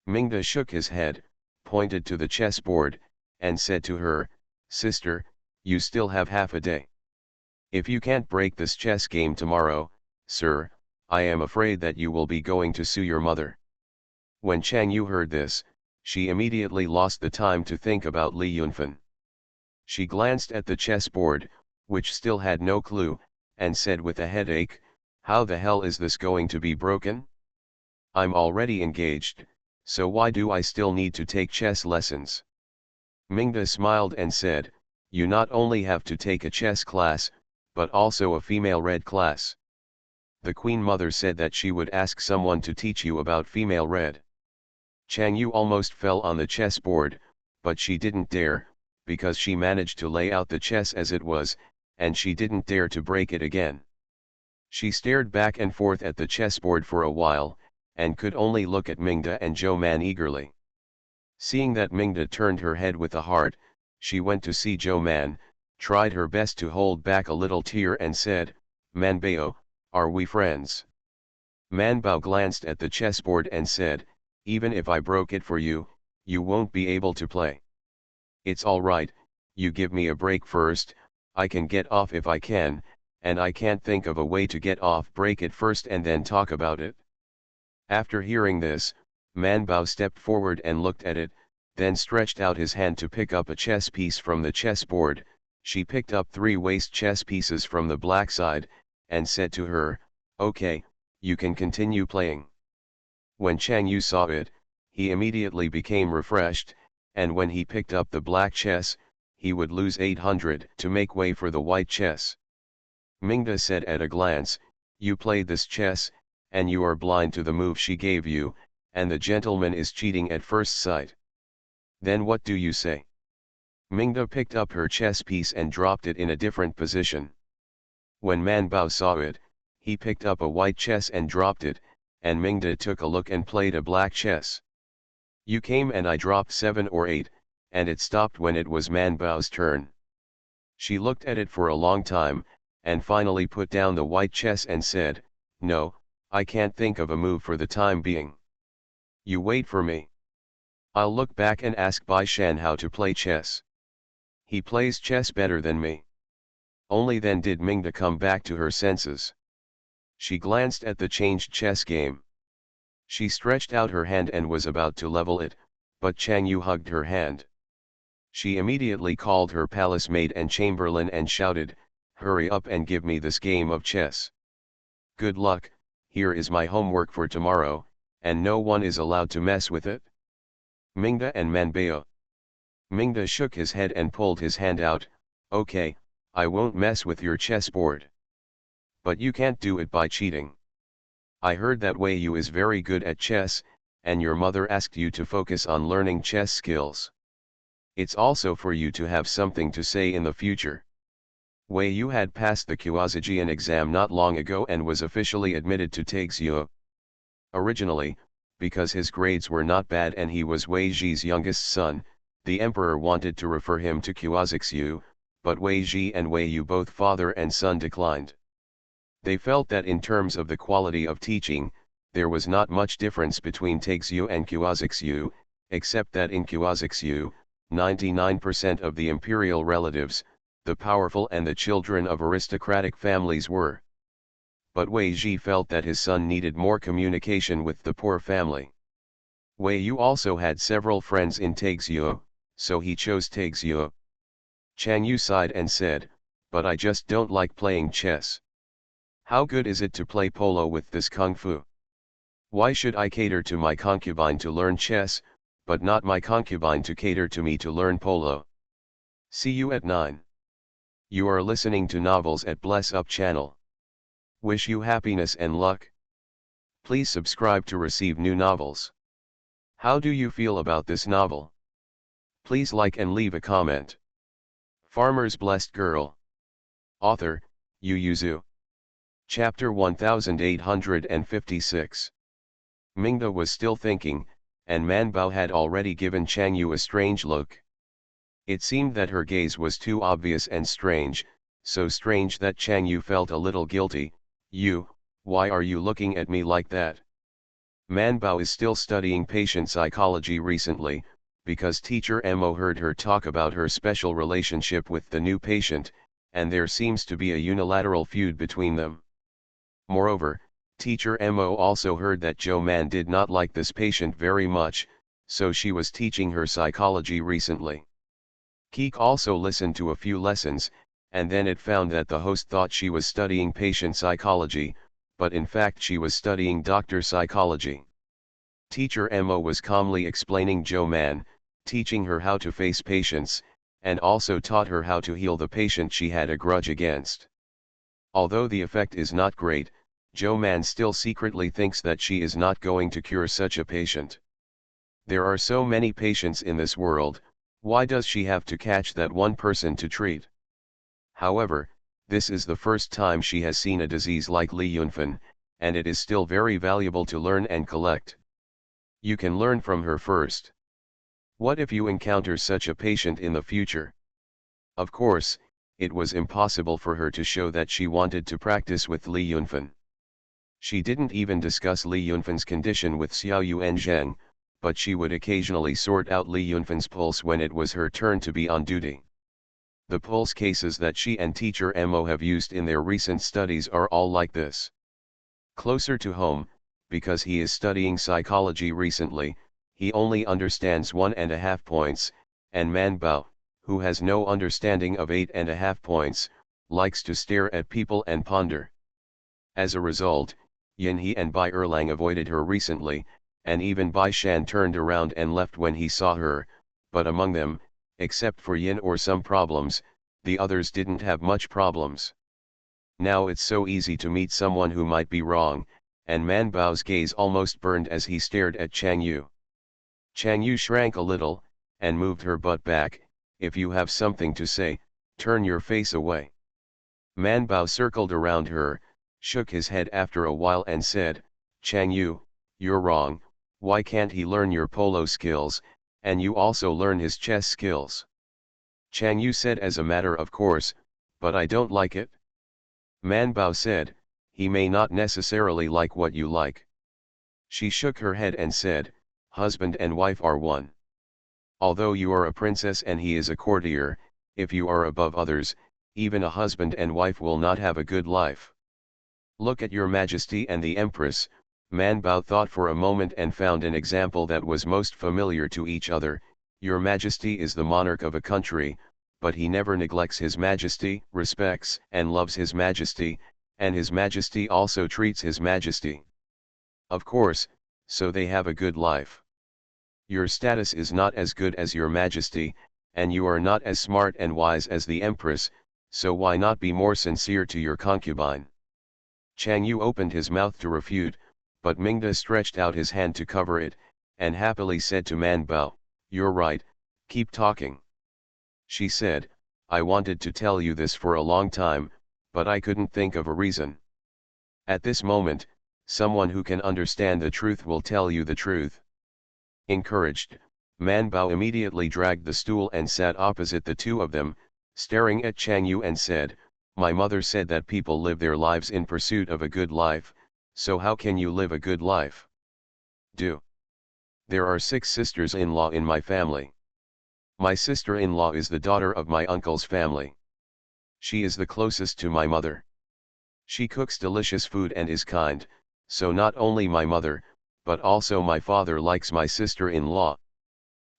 Mingda shook his head, pointed to the chessboard, and said to her, "Sister, you still have half a day. If you can't break this chess game tomorrow, sir, I am afraid that you will be going to sue your mother." When Chang Yu heard this, she immediately lost the time to think about Li Yunfan. She glanced at the chessboard, which still had no clue, and said with a headache, "How the hell is this going to be broken? I'm already engaged, so why do I still need to take chess lessons?" Mingda smiled and said, "You not only have to take a chess class, but also a female red class. The Queen Mother said that she would ask someone to teach you about female red." Chang Yu almost fell on the chessboard, but she didn't dare, because she managed to lay out the chess as it was, and she didn't dare to break it again. She stared back and forth at the chessboard for a while, and could only look at Mingda and Zhou Man eagerly. Seeing that Mingda turned her head with a heart, she went to see Zhou Man, tried her best to hold back a little tear and said, "Man Bao, are we friends?" Man Bao glanced at the chessboard and said, "Even if I broke it for you, you won't be able to play. It's alright, you give me a break first, I can get off if I can, and I can't think of a way to get off. Break it first and then talk about it." After hearing this, Man Bao stepped forward and looked at it, then stretched out his hand to pick up a chess piece from the chessboard. She picked up 3 waste chess pieces from the black side, and said to her, "Okay, you can continue playing." When Chang Yu saw it, he immediately became refreshed, and when he picked up the black chess, he would lose 800 to make way for the white chess. Mingda said at a glance, "You played this chess, and you are blind to the move she gave you, and the gentleman is cheating at first sight. Then what do you say?" Mingda picked up her chess piece and dropped it in a different position. When Man Bao saw it, he picked up a white chess and dropped it, and Mingda took a look and played a black chess. "You came and I dropped 7 or 8, and it stopped when it was Man Bao's turn." She looked at it for a long time, and finally put down the white chess and said, "No, I can't think of a move for the time being. You wait for me. I'll look back and ask Bai Shan how to play chess. He plays chess better than me." Only then did Mingda come back to her senses. She glanced at the changed chess game. She stretched out her hand and was about to level it, but Chang Yu hugged her hand. She immediately called her palace maid and chamberlain and shouted, "Hurry up and give me this game of chess. Good luck, here is my homework for tomorrow, and no one is allowed to mess with it." Mingda and Manbao. Mingda shook his head and pulled his hand out, "Okay, I won't mess with your chessboard. But you can't do it by cheating. I heard that Wei Yu is very good at chess, and your mother asked you to focus on learning chess skills. It's also for you to have something to say in the future." Wei Yu had passed the Quazijian exam not long ago and was officially admitted to Taixuo. Originally, because his grades were not bad and he was Wei Ji's youngest son, the emperor wanted to refer him to Quazixiu, but Wei Ji and Wei Yu, both father and son, declined. They felt that in terms of the quality of teaching, there was not much difference between Taixuo and Quazixiu, except that in Quazixiu, 99% of the imperial relatives, the powerful and the children of aristocratic families were. But Wei Ji felt that his son needed more communication with the poor family. Wei Yu also had several friends in Taixuo, so he chose Taixuo. Chang Yu sighed and said, "But I just don't like playing chess. How good is it to play polo with this kung fu? Why should I cater to my concubine to learn chess, but not my concubine to cater to me to learn polo?" See you at 9. You are listening to Novels at Bless Up channel. Wish you happiness and luck. Please subscribe to receive new novels. How do you feel about this novel? Please like and leave a comment. Farmer's Blessed Girl. Author, Yu Yuzu. Chapter 1856. Mingda was still thinking, and Manbao had already given Chang Yu a strange look. It seemed that her gaze was too obvious and strange, so strange that Chang Yu felt a little guilty. "You, why are you looking at me like that?" Manbao is still studying patient psychology recently, because teacher Mo heard her talk about her special relationship with the new patient, and there seems to be a unilateral feud between them. Moreover, teacher Mo also heard that Zhou Man did not like this patient very much, so she was teaching her psychology recently. Keek also listened to a few lessons, and then it found that the host thought she was studying patient psychology, but in fact she was studying doctor psychology. Teacher Mo was calmly explaining Jo Man, teaching her how to face patients, and also taught her how to heal the patient she had a grudge against. Although the effect is not great, Jo Man still secretly thinks that she is not going to cure such a patient. There are so many patients in this world, why does she have to catch that one person to treat? However, this is the first time she has seen a disease like Li Yunfen, and it is still very valuable to learn and collect. You can learn from her first. What if you encounter such a patient in the future? Of course, it was impossible for her to show that she wanted to practice with Li Yunfen. She didn't even discuss Li Yunfen's condition with Xiao Yuan Zheng, but she would occasionally sort out Li Yunfen's pulse when it was her turn to be on duty. The pulse cases that she and teacher Mo have used in their recent studies are all like this. Closer to home, because he is studying psychology recently, he only understands 1.5 points, and Man Bao, who has no understanding of 8.5 points, likes to stare at people and ponder. As a result, Yin He and Bai Erlang avoided her recently, and even Bai Shan turned around and left when he saw her, but among them, except for Yin or some problems, the others didn't have much problems. Now it's so easy to meet someone who might be wrong, and Man Bao's gaze almost burned as he stared at Chang Yu. Chang Yu shrank a little, and moved her butt back. If you have something to say, turn your face away. Man Bao circled around her, shook his head after a while and said, Chang Yu, you're wrong, why can't he learn your polo skills, and you also learn his chess skills? Chang Yu said as a matter of course, but I don't like it. Man Bao said, he may not necessarily like what you like. She shook her head and said, husband and wife are one. Although you are a princess and he is a courtier, if you are above others, even a husband and wife will not have a good life. Look at your majesty and the empress. Man Bao thought for a moment and found an example that was most familiar to each other. Your majesty is the monarch of a country, but he never neglects his majesty, respects and loves his majesty, and his majesty also treats his majesty. Of course, so they have a good life. Your status is not as good as your majesty, and you are not as smart and wise as the empress, so why not be more sincere to your concubine? Chang Yu opened his mouth to refute, but Mingda stretched out his hand to cover it, and happily said to Man Bao, you're right, keep talking. She said, I wanted to tell you this for a long time, but I couldn't think of a reason. At this moment, someone who can understand the truth will tell you the truth. Encouraged, Man Bao immediately dragged the stool and sat opposite the two of them, staring at Chang Yu and said, my mother said that people live their lives in pursuit of a good life, so how can you live a good life? Do. There are 6 sisters-in-law in my family. My sister-in-law is the daughter of my uncle's family. She is the closest to my mother. She cooks delicious food and is kind, so not only my mother, but also my father likes my sister-in-law.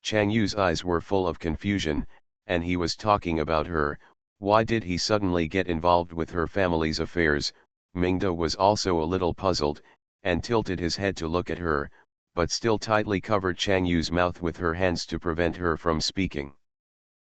Chang Yu's eyes were full of confusion, and he was talking about her. Why did he suddenly get involved with her family's affairs? Mingda was also a little puzzled, and tilted his head to look at her, but still tightly covered Chang Yu's mouth with her hands to prevent her from speaking.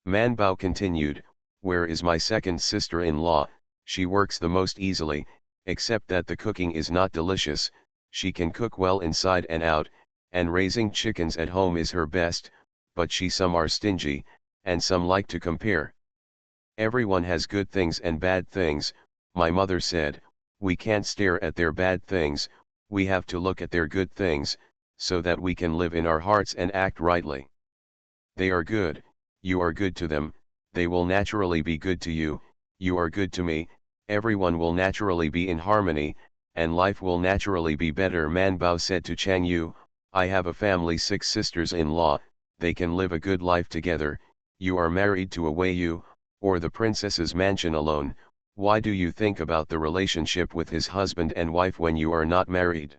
Man Bao continued, where is my second sister-in-law? She works the most easily, except that the cooking is not delicious. She can cook well inside and out, and raising chickens at home is her best, but some are stingy, and some like to compare. Everyone has good things and bad things, my mother said. We can't stare at their bad things, we have to look at their good things, so that we can live in our hearts and act rightly. They are good, you are good to them, they will naturally be good to you, you are good to me, everyone will naturally be in harmony, and life will naturally be better. Man Bao said to Chang Yu, I have a family 6 sisters-in-law, they can live a good life together. You are married to a Weiyu, or the princess's mansion alone. Why do you think about the relationship with his husband and wife when you are not married?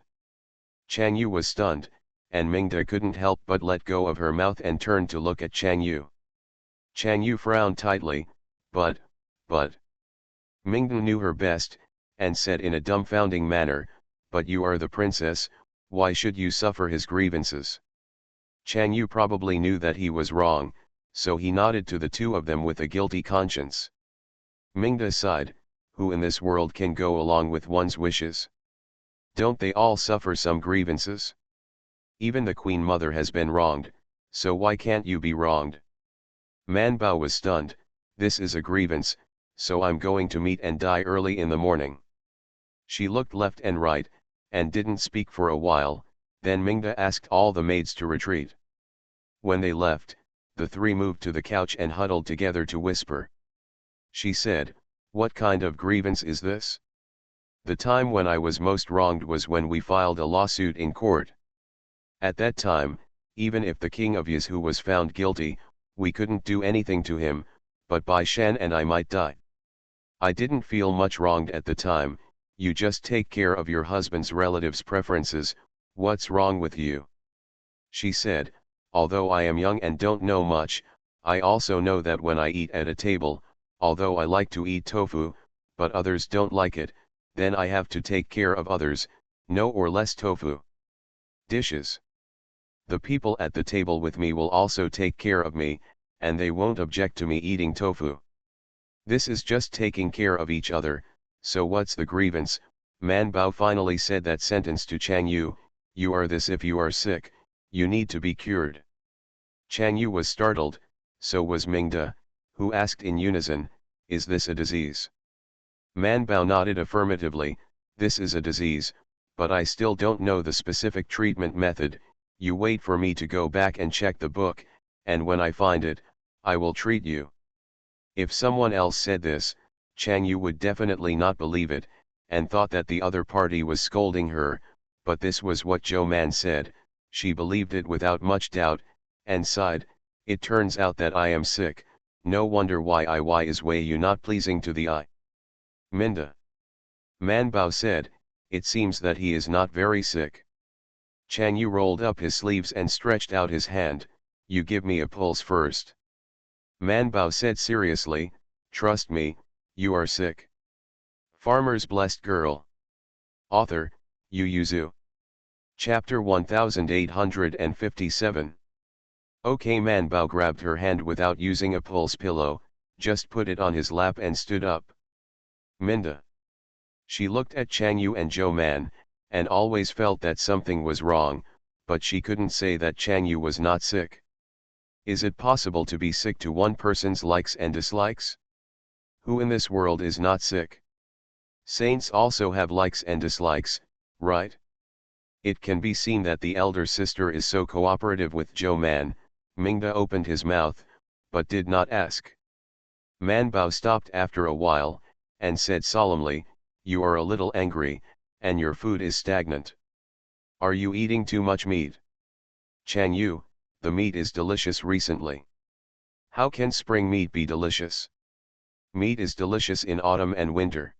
Chang Yu was stunned, and Mingda couldn't help but let go of her mouth and turned to look at Chang Yu. Chang Yu frowned tightly, but. Mingda knew her best, and said in a dumbfounding manner, but you are the princess, why should you suffer his grievances? Chang Yu probably knew that he was wrong, so he nodded to the two of them with a guilty conscience. Mingda sighed, who in this world can go along with one's wishes? Don't they all suffer some grievances? Even the Queen Mother has been wronged, so why can't you be wronged? Man Bao was stunned, this is a grievance, so I'm going to meet and die early in the morning. She looked left and right, and didn't speak for a while, then Mingda asked all the maids to retreat. When they left, the three moved to the couch and huddled together to whisper. She said, what kind of grievance is this? The time when I was most wronged was when we filed a lawsuit in court. At that time, even if the king of Yazhu was found guilty, we couldn't do anything to him, but Bai Shan and I might die. I didn't feel much wronged at the time, you just take care of your husband's relatives' preferences, what's wrong with you? She said, although I am young and don't know much, I also know that when I eat at a table, although I like to eat tofu, but others don't like it, then I have to take care of others, no or less tofu dishes. The people at the table with me will also take care of me, and they won't object to me eating tofu. This is just taking care of each other, so what's the grievance? Man Bao finally said that sentence to Chang Yu, you are this if you are sick, you need to be cured. Chang Yu was startled, so was Mingda, who asked in unison, is this a disease? Man Bao nodded affirmatively, this is a disease, but I still don't know the specific treatment method, you wait for me to go back and check the book, and when I find it, I will treat you. If someone else said this, Chang Yu would definitely not believe it, and thought that the other party was scolding her, but this was what Zhou Man said, she believed it without much doubt, and sighed, it turns out that I am sick, no wonder why is way you not pleasing to the eye. Minda. Man Bao said, it seems that he is not very sick. Chang Yu rolled up his sleeves and stretched out his hand, you give me a pulse first. Man Bao said seriously, trust me, you are sick. Farmer's Blessed Girl. Author, Yu Yuzu. Chapter 1857. Okay, Man Bao grabbed her hand without using a pulse pillow, just put it on his lap and stood up. Minda. She looked at Chang Yu and Zhou Man, and always felt that something was wrong, but she couldn't say that Chang Yu was not sick. Is it possible to be sick to one person's likes and dislikes? Who in this world is not sick? Saints also have likes and dislikes, right? It can be seen that the elder sister is so cooperative with Zhou Man. Mingda opened his mouth, but did not ask. Man Bao stopped after a while, and said solemnly, you are a little angry, and your food is stagnant. Are you eating too much meat? Chang Yu, the meat is delicious recently. How can spring meat be delicious? Meat is delicious in autumn and winter.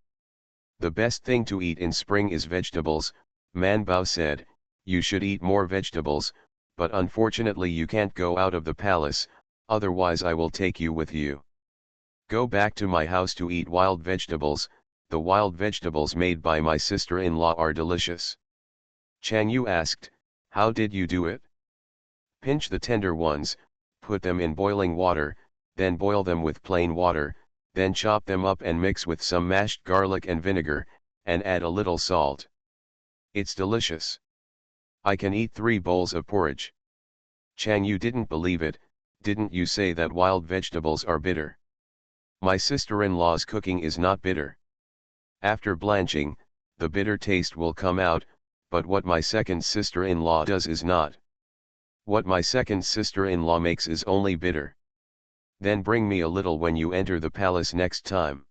The best thing to eat in spring is vegetables, Man Bao said, you should eat more vegetables, but unfortunately you can't go out of the palace, otherwise I will take you with you. Go back to my house to eat wild vegetables, the wild vegetables made by my sister-in-law are delicious. Chang Yu asked, how did you do it? Pinch the tender ones, put them in boiling water, then boil them with plain water, then chop them up and mix with some mashed garlic and vinegar, and add a little salt. It's delicious. I can eat 3 bowls of porridge. Chang Yu didn't believe it, didn't you say that wild vegetables are bitter? My sister-in-law's cooking is not bitter. After blanching, the bitter taste will come out, but what my second sister-in-law does is not. What my second sister-in-law makes is only bitter. Then bring me a little when you enter the palace next time.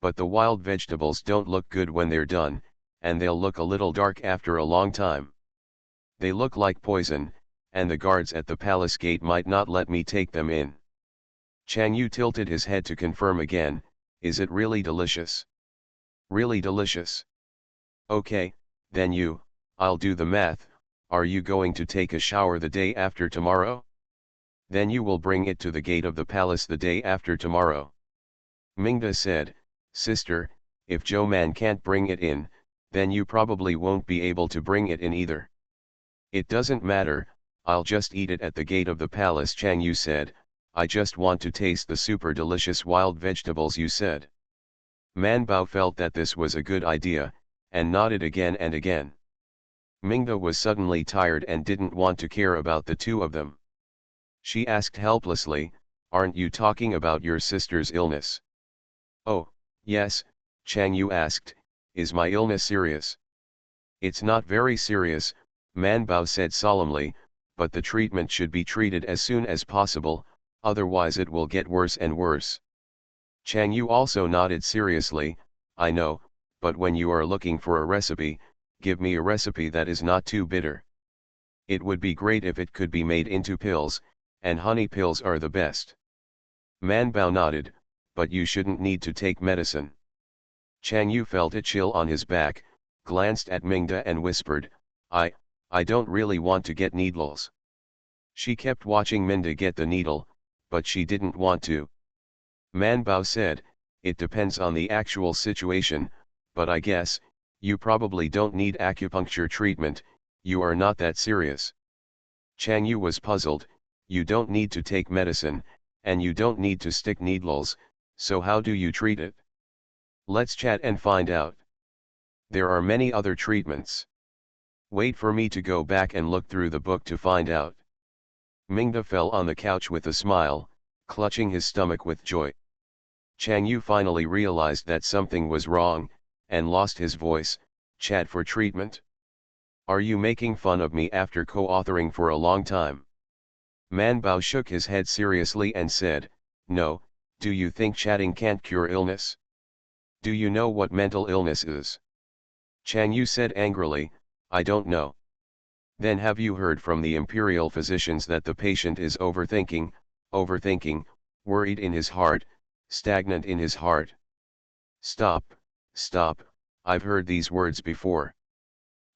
But the wild vegetables don't look good when they're done, and they'll look a little dark after a long time. They look like poison, and the guards at the palace gate might not let me take them in. Chang Yu tilted his head to confirm again, is it really delicious? Really delicious? Okay, then I'll do the math, are you going to take a shower the day after tomorrow? Then you will bring it to the gate of the palace the day after tomorrow. Mingda said, Sister, if Joe Man can't bring it in, then you probably won't be able to bring it in either. It doesn't matter, I'll just eat it at the gate of the palace, Chang Yu said. I just want to taste the super delicious wild vegetables you said. Man Bao felt that this was a good idea, and nodded again and again. Mingda was suddenly tired and didn't want to care about the two of them. She asked helplessly, Aren't you talking about your sister's illness? Oh, yes, Chang Yu asked, Is my illness serious? It's not very serious, Man Bao said solemnly, but the treatment should be treated as soon as possible, otherwise it will get worse and worse. Chang Yu also nodded seriously, I know, but when you are looking for a recipe, give me a recipe that is not too bitter. It would be great if it could be made into pills, and honey pills are the best. Man Bao nodded, but you shouldn't need to take medicine. Chang Yu felt a chill on his back, glanced at Mingda and whispered, I don't really want to get needles. She kept watching Minda get the needle, but she didn't want to. Man Bao said, It depends on the actual situation, but I guess, you probably don't need acupuncture treatment, you are not that serious. Chang Yu was puzzled, You don't need to take medicine, and you don't need to stick needles, so how do you treat it? Let's chat and find out. There are many other treatments. Wait for me to go back and look through the book to find out. Mingda fell on the couch with a smile, clutching his stomach with joy. Chang Yu finally realized that something was wrong, and lost his voice, Chat for treatment? Are you making fun of me after co-authoring for a long time? Man Bao shook his head seriously and said, No, do you think chatting can't cure illness? Do you know what mental illness is? Chang Yu said angrily, I don't know. Then have you heard from the imperial physicians that the patient is overthinking, worried in his heart, stagnant in his heart? Stop, I've heard these words before.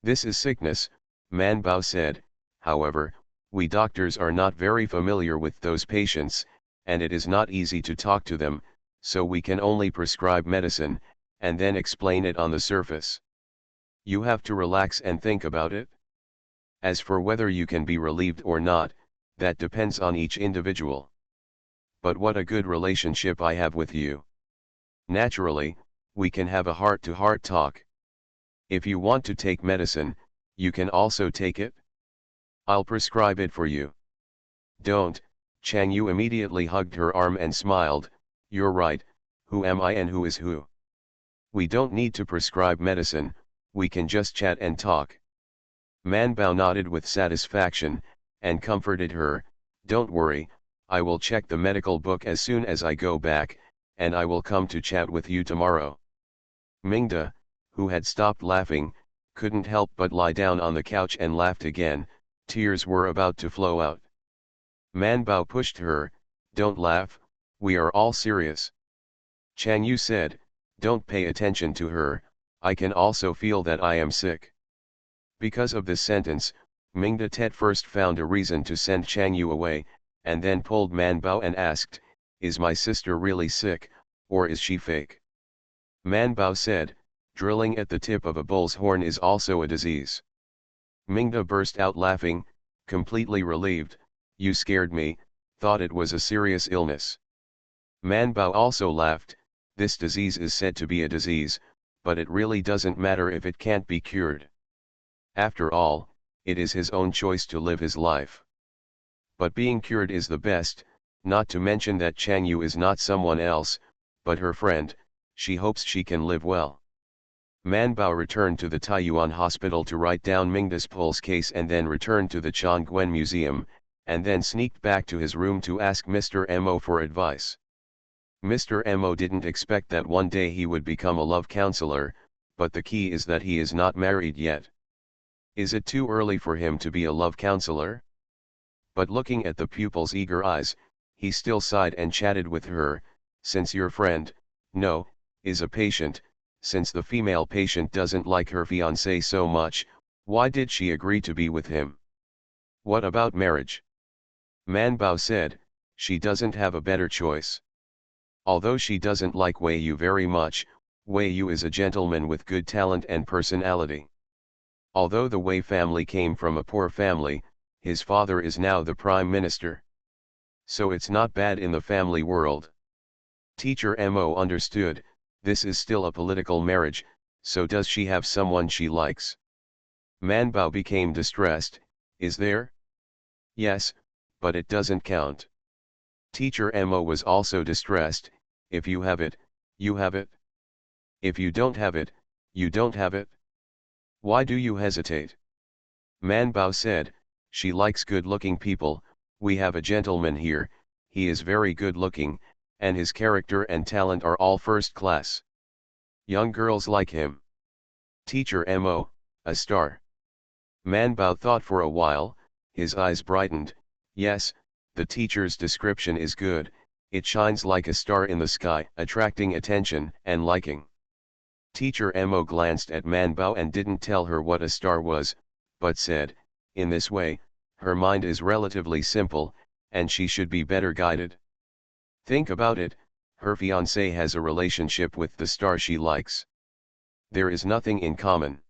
This is sickness, Man Bao said, however, we doctors are not very familiar with those patients, and it is not easy to talk to them, so we can only prescribe medicine, and then explain it on the surface. You have to relax and think about it. As for whether you can be relieved or not, that depends on each individual. But what a good relationship I have with you. Naturally, we can have a heart-to-heart talk. If you want to take medicine, you can also take it. I'll prescribe it for you. Don't, Chang Yu immediately hugged her arm and smiled, You're right, who am I and who is who? We don't need to prescribe medicine, we can just chat and talk. Man Bao nodded with satisfaction, and comforted her, Don't worry, I will check the medical book as soon as I go back, and I will come to chat with you tomorrow. Mingda, who had stopped laughing, couldn't help but lie down on the couch and laughed again, tears were about to flow out. Man Bao pushed her, Don't laugh, we are all serious. Chang Yu said, Don't pay attention to her, I can also feel that I am sick. Because of this sentence, Mingda Tet first found a reason to send Chang Yu away, and then pulled Man Bao and asked, Is my sister really sick, or is she fake? Man Bao said, Drilling at the tip of a bull's horn is also a disease. Mingda burst out laughing, completely relieved, You scared me, thought it was a serious illness. Man Bao also laughed, This disease is said to be a disease, but it really doesn't matter if it can't be cured. After all, it is his own choice to live his life. But being cured is the best, not to mention that Chang Yu is not someone else, but her friend, she hopes she can live well. Man Bao returned to the Taiyuan hospital to write down Mingda's pulse case and then returned to the Chongguan Museum, and then sneaked back to his room to ask Mr. Mo for advice. Mr. Mo didn't expect that one day he would become a love counselor, but the key is that he is not married yet. Is it too early for him to be a love counselor? But looking at the pupil's eager eyes, he still sighed and chatted with her, Since your friend, no, is a patient, since the female patient doesn't like her fiancé so much, why did she agree to be with him? What about marriage? Man Bao said, she doesn't have a better choice. Although she doesn't like Wei Yu very much, Wei Yu is a gentleman with good talent and personality. Although the Wei family came from a poor family, his father is now the prime minister. So it's not bad in the family world. Teacher Mo understood, this is still a political marriage, so does she have someone she likes? Man Bao became distressed, is there? Yes, but it doesn't count. Teacher Mo was also distressed, if you have it, you have it. If you don't have it, you don't have it. Why do you hesitate? Man Bao said, she likes good-looking people, we have a gentleman here, he is very good-looking, and his character and talent are all first class. Young girls like him. Teacher Mo, a star. Man Bao thought for a while, his eyes brightened, yes, the teacher's description is good, it shines like a star in the sky, attracting attention and liking. Teacher Mo glanced at Man Bao and didn't tell her what a star was, but said, in this way, her mind is relatively simple, and she should be better guided. Think about it, her fiancé has a relationship with the star she likes. There is nothing in common.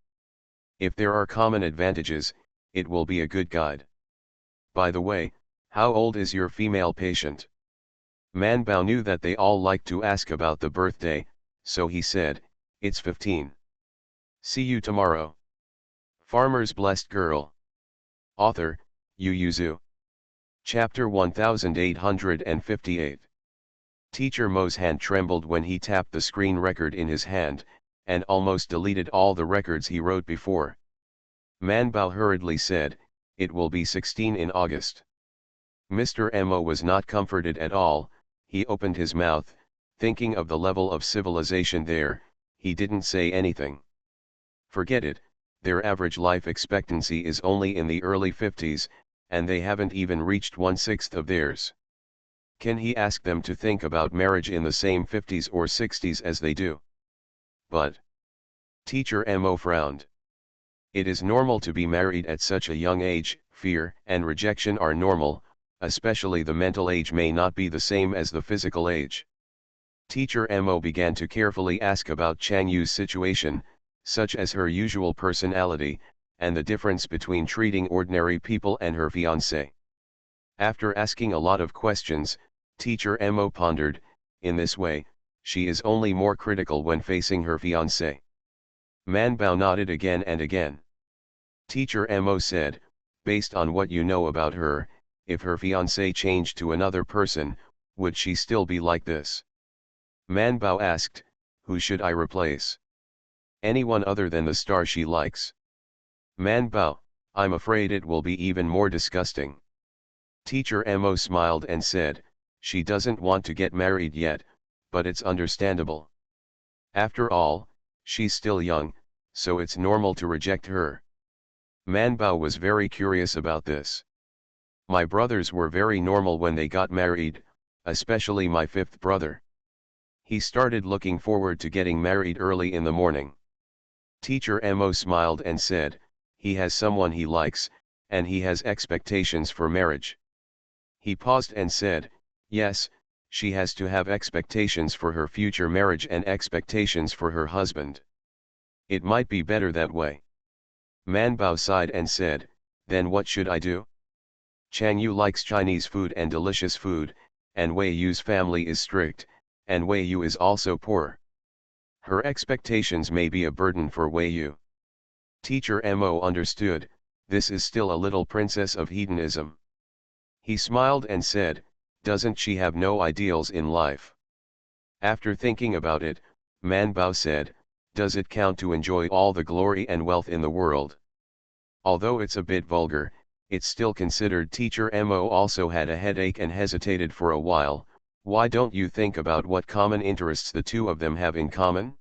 If there are common advantages, it will be a good guide. By the way, how old is your female patient? Man Bao knew that they all liked to ask about the birthday, so he said, it's 15. See you tomorrow. Farmer's Blessed Girl. Author, Yu Yuzu. Chapter 1858. Teacher Mo's hand trembled when he tapped the screen record in his hand, and almost deleted all the records he wrote before. Man Bao hurriedly said, it will be 16 in August. Mr. Mo was not comforted at all, he opened his mouth, thinking of the level of civilization there, he didn't say anything. Forget it, their average life expectancy is only in the early 50s, and they haven't even reached 1/6 of theirs. Can he ask them to think about marriage in the same 50s or 60s as they do? But Teacher Mo frowned. It is normal to be married at such a young age, fear and rejection are normal, especially the mental age may not be the same as the physical age. Teacher Mo began to carefully ask about Chang Yu's situation, such as her usual personality, and the difference between treating ordinary people and her fiancé. After asking a lot of questions, Teacher Mo pondered, in this way, she is only more critical when facing her fiancé. Man Bao nodded again and again. Teacher Mo said, based on what you know about her, if her fiancé changed to another person, would she still be like this? Man Bao asked, who should I replace? Anyone other than the star she likes. Man Bao, I'm afraid it will be even more disgusting. Teacher Mo smiled and said, she doesn't want to get married yet, but it's understandable. After all, she's still young, so it's normal to reject her. Man Bao was very curious about this. My brothers were very normal when they got married, especially my fifth brother. He started looking forward to getting married early in the morning. Teacher Mo smiled and said, he has someone he likes, and he has expectations for marriage. He paused and said, yes, she has to have expectations for her future marriage and expectations for her husband. It might be better that way. Man Bao sighed and said, then what should I do? Chang Yu likes Chinese food and delicious food, and Wei Yu's family is strict, and Wei Yu is also poor. Her expectations may be a burden for Wei Yu. Teacher Mo understood, this is still a little princess of hedonism. He smiled and said, doesn't she have no ideals in life? After thinking about it, Man Bao said, does it count to enjoy all the glory and wealth in the world? Although it's a bit vulgar, it's still considered. Teacher Mo also had a headache and hesitated for a while. Why don't you think about what common interests the two of them have in common?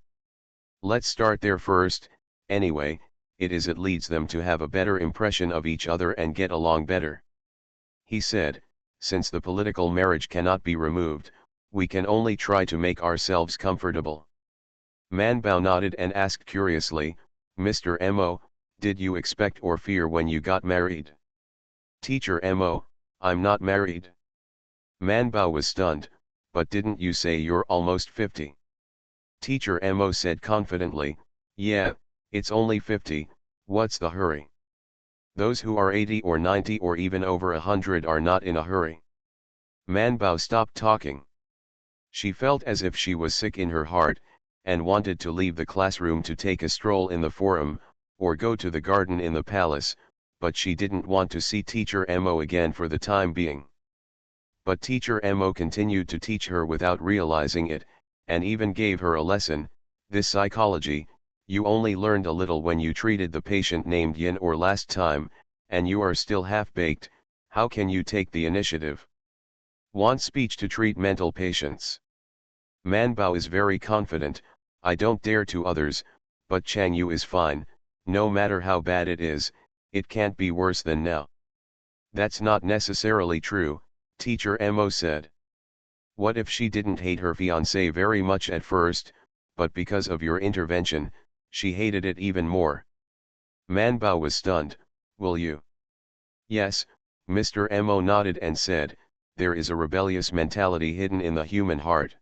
Let's start there first, anyway, it leads them to have a better impression of each other and get along better. He said, since the political marriage cannot be removed, we can only try to make ourselves comfortable. Man Bao nodded and asked curiously, Mr. Mo, did you expect or fear when you got married? Teacher Mo, I'm not married. Manbao was stunned, but didn't you say you're almost 50? Teacher Mo said confidently, yeah, it's only 50, what's the hurry? Those who are 80 or 90 or even over 100 are not in a hurry. Manbao stopped talking. She felt as if she was sick in her heart, and wanted to leave the classroom to take a stroll in the forum, or go to the garden in the palace, but she didn't want to see Teacher Mo again for the time being. But Teacher Mo continued to teach her without realizing it, and even gave her a lesson. This psychology, you only learned a little when you treated the patient named Yin or last time, and you are still half-baked. How can you take the initiative? Want speech to treat mental patients? Manbao is very confident, I don't dare to others, but Chang Yu is fine, no matter how bad it can't be worse than now. That's not necessarily true, Teacher Mo said. What if she didn't hate her fiancé very much at first, but because of your intervention, she hated it even more? Manbao was stunned. Will you? Yes, Mr. Mo nodded and said, there is a rebellious mentality hidden in the human heart.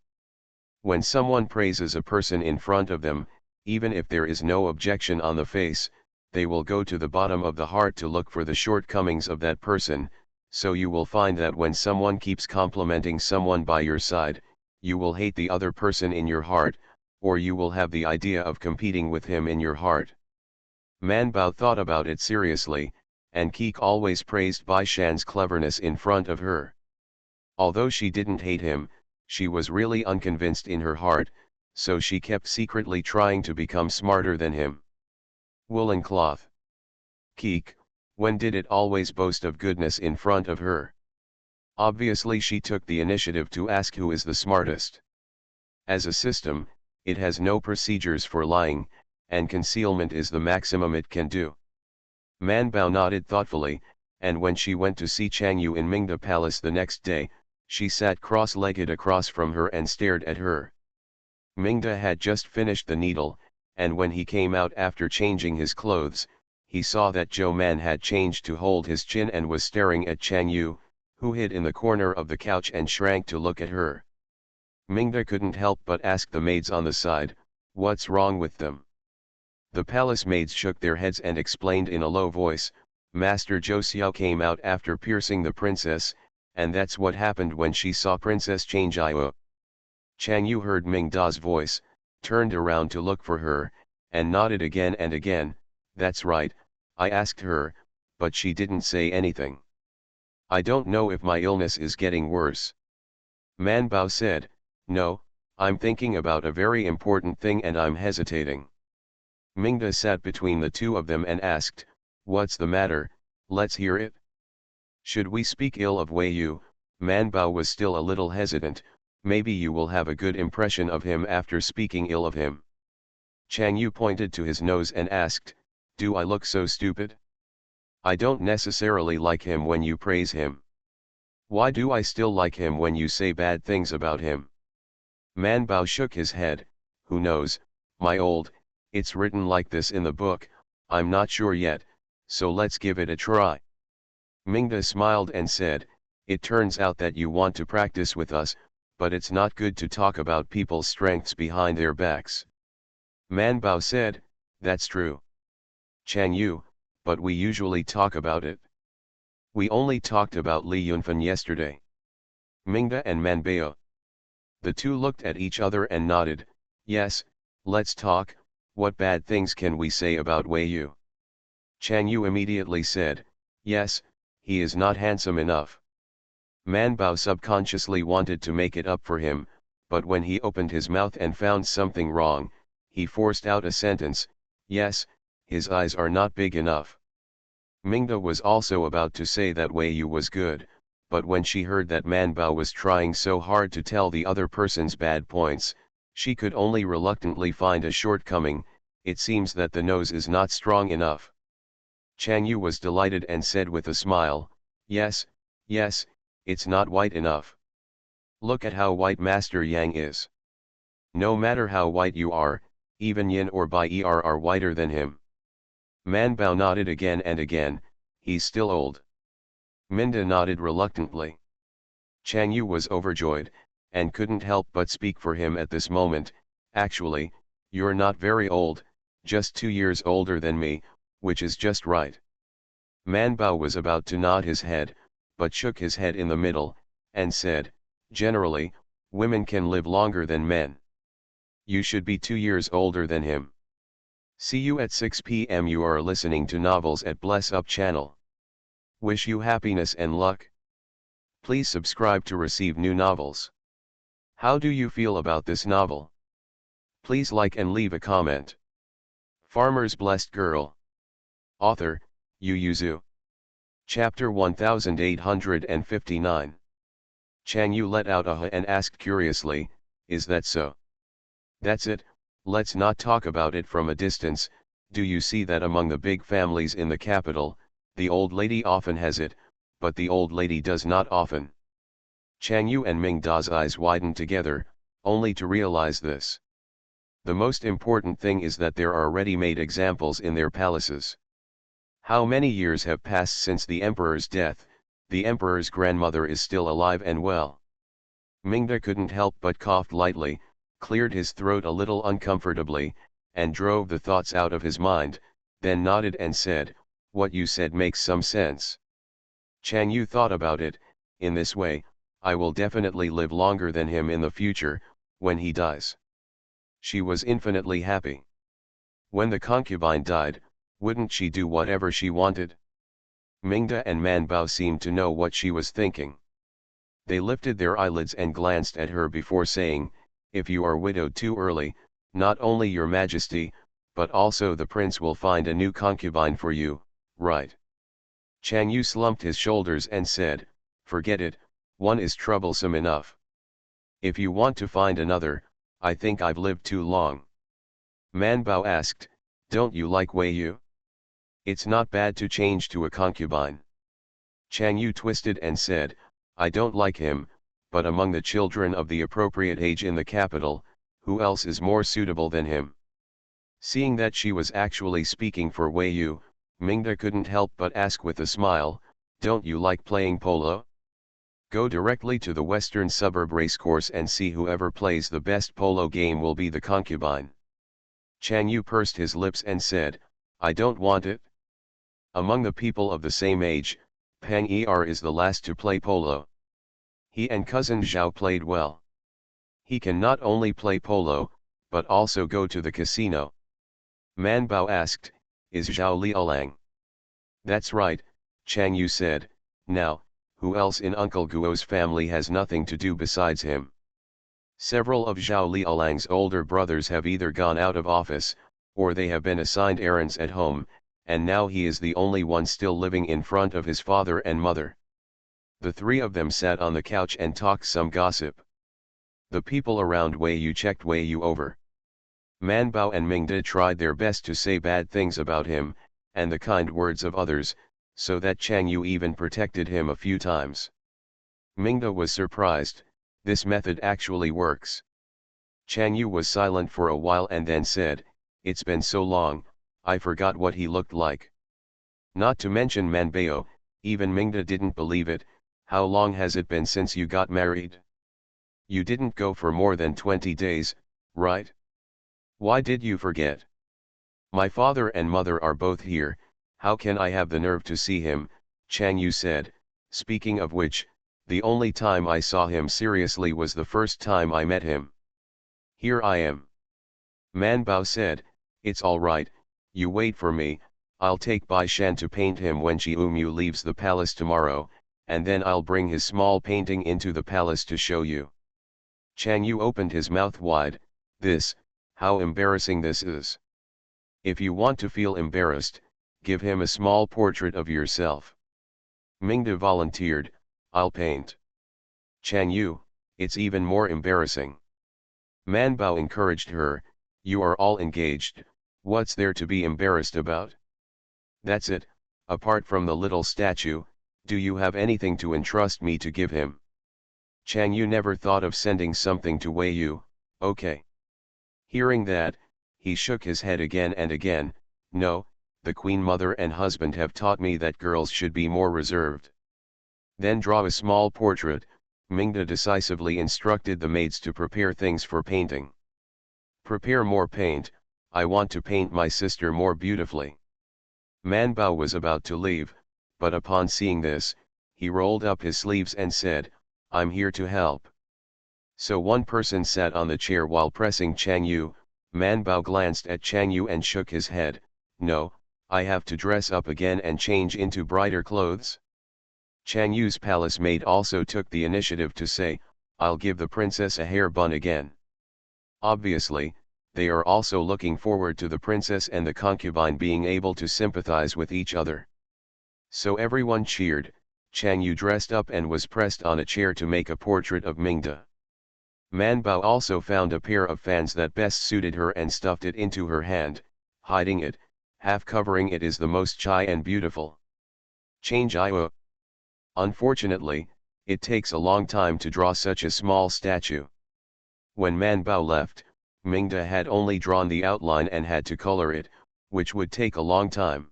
When someone praises a person in front of them, even if there is no objection on the face, they will go to the bottom of the heart to look for the shortcomings of that person. So you will find that when someone keeps complimenting someone by your side, you will hate the other person in your heart, or you will have the idea of competing with him in your heart. Manbao thought about it seriously, and Keek always praised Bai Shan's cleverness in front of her. Although she didn't hate him, she was really unconvinced in her heart, so she kept secretly trying to become smarter than him. Woolen cloth. Keek, when did it always boast of goodness in front of her? Obviously she took the initiative to ask who is the smartest. As a system, it has no procedures for lying, and concealment is the maximum it can do. Manbao nodded thoughtfully, and when she went to see Chang Yu in Mingda Palace the next day, she sat cross-legged across from her and stared at her. Mingda had just finished the needle, and when he came out after changing his clothes, he saw that Zhou Man had changed to hold his chin and was staring at Chang Yu, who hid in the corner of the couch and shrank to look at her. Mingda couldn't help but ask the maids on the side, what's wrong with them? The palace maids shook their heads and explained in a low voice, Master Zhou Xiao came out after piercing the princess, and that's what happened when she saw Princess Changjiu. Chang Yu heard Mingda's voice, turned around to look for her, and nodded again and again, that's right, I asked her, but she didn't say anything. I don't know if my illness is getting worse. Manbao said, no, I'm thinking about a very important thing and I'm hesitating. Mingda sat between the two of them and asked, what's the matter, let's hear it. Should we speak ill of Wei Yu? Manbao was still a little hesitant, maybe you will have a good impression of him after speaking ill of him. Chang Yu pointed to his nose and asked, do I look so stupid? I don't necessarily like him when you praise him. Why do I still like him when you say bad things about him? Manbao shook his head, who knows, my old, it's written like this in the book, I'm not sure yet, so let's give it a try. Mingda smiled and said, it turns out that you want to practice with us, but it's not good to talk about people's strengths behind their backs. Manbao said, that's true. Chang Yu, but we usually talk about it. We only talked about Li Yunfan yesterday. Mingda and Manbao. The two looked at each other and nodded, yes, let's talk, what bad things can we say about Wei Yu? Chang Yu immediately said, yes, he is not handsome enough. Manbao subconsciously wanted to make it up for him, but when he opened his mouth and found something wrong, he forced out a sentence, yes, his eyes are not big enough. Mingda was also about to say that Wei Yu was good, but when she heard that Manbao was trying so hard to tell the other person's bad points, she could only reluctantly find a shortcoming, it seems that the nose is not strong enough. Chang Yu was delighted and said with a smile, yes, yes, it's not white enough. Look at how white Master Yang is. No matter how white you are, even Yin or Bai are whiter than him. Manbao nodded again and again, he's still old. Minda nodded reluctantly. Chang Yu was overjoyed, and couldn't help but speak for him at this moment. Actually, you're not very old, just 2 years older than me, which is just right. Man Bao was about to nod his head, but shook his head in the middle, and said, generally, women can live longer than men. You should be 2 years older than him. See you at 6 p.m. You are listening to Novels at Bless Up channel. Wish you happiness and luck. Please subscribe to receive new novels. How do you feel about this novel? Please like and leave a comment. Farmer's Blessed Girl. Author, Yu Yuzu. Chapter 1859. Chang Yu let out a ha and asked curiously, is that so? That's it, let's not talk about it from a distance. Do you see that among the big families in the capital, the old lady often has it, but the old lady does not often? Chang Yu and Ming Da's eyes widened together, only to realize this. The most important thing is that there are ready-made examples in their palaces. How many years have passed since the emperor's death? The emperor's grandmother is still alive and well. Mingda couldn't help but coughed lightly, cleared his throat a little uncomfortably, and drove the thoughts out of his mind, then nodded and said, what you said makes some sense. Chang Yu thought about it, in this way, I will definitely live longer than him in the future, when he dies. She was infinitely happy. When the concubine died, wouldn't she do whatever she wanted? Mingda and Man Bao seemed to know what she was thinking. They lifted their eyelids and glanced at her before saying, if you are widowed too early, not only your majesty, but also the prince will find a new concubine for you, right? Chang Yu slumped his shoulders and said, forget it, one is troublesome enough. If you want to find another, I think I've lived too long. Man Bao asked, don't you like Wei Yu? It's not bad to change to a concubine. Chang Yu twisted and said, I don't like him, but among the children of the appropriate age in the capital, who else is more suitable than him? Seeing that she was actually speaking for Wei Yu, Mingda couldn't help but ask with a smile, don't you like playing polo? Go directly to the western suburb racecourse and see whoever plays the best polo game will be the concubine. Chang Yu pursed his lips and said, I don't want it. Among the people of the same age, Pang Er is the last to play polo. He and cousin Zhao played well. He can not only play polo, but also go to the casino. Man Bao asked, is Zhao Liaolang? That's right, Chang Yu said, now, who else in Uncle Guo's family has nothing to do besides him? Several of Zhao Liaolang's older brothers have either gone out of office, or they have been assigned errands at home, and now he is the only one still living in front of his father and mother. The three of them sat on the couch and talked some gossip. The people around Wei Yu checked Wei Yu over. Man Bao and Mingda tried their best to say bad things about him, and the kind words of others, so that Chang Yu even protected him a few times. Mingda was surprised, this method actually works. Chang Yu was silent for a while and then said, it's been so long, I forgot what he looked like. Not to mention Man Bao, even Mingda didn't believe it. How long has it been since you got married? You didn't go for more than 20 days, right? Why did you forget? My father and mother are both here, how can I have the nerve to see him? Chang Yu said, speaking of which, the only time I saw him seriously was the first time I met him. Here I am. Man Bao said, it's all right, you wait for me, I'll take Bai Shan to paint him when Xiaomu leaves the palace tomorrow, and then I'll bring his small painting into the palace to show you. Chang Yu opened his mouth wide, how embarrassing this is. If you want to feel embarrassed, give him a small portrait of yourself. Mingda volunteered, I'll paint. Chang Yu, it's even more embarrassing. Man Bao encouraged her, you are all engaged, what's there to be embarrassed about? That's it, apart from the little statue, do you have anything to entrust me to give him? Chang Yu never thought of sending something to Wei Yu, okay. Hearing that, he shook his head again and again, no, the Queen Mother and husband have taught me that girls should be more reserved. Then draw a small portrait. Mingda decisively instructed the maids to prepare things for painting. Prepare more paint, I want to paint my sister more beautifully. Man Bao was about to leave, but upon seeing this, he rolled up his sleeves and said, I'm here to help. So one person sat on the chair while pressing Chang Yu. Man Bao glanced at Chang Yu and shook his head, no, I have to dress up again and change into brighter clothes. Chang Yu's palace maid also took the initiative to say, I'll give the princess a hair bun again. Obviously, they are also looking forward to the princess and the concubine being able to sympathize with each other. So everyone cheered. Chang Yu dressed up and was pressed on a chair to make a portrait of Mingda. Man Bao also found a pair of fans that best suited her and stuffed it into her hand, hiding it, half covering it is the most shy and beautiful. Change Io. Unfortunately, it takes a long time to draw such a small statue. When Man Bao left, Mingda had only drawn the outline and had to color it, which would take a long time.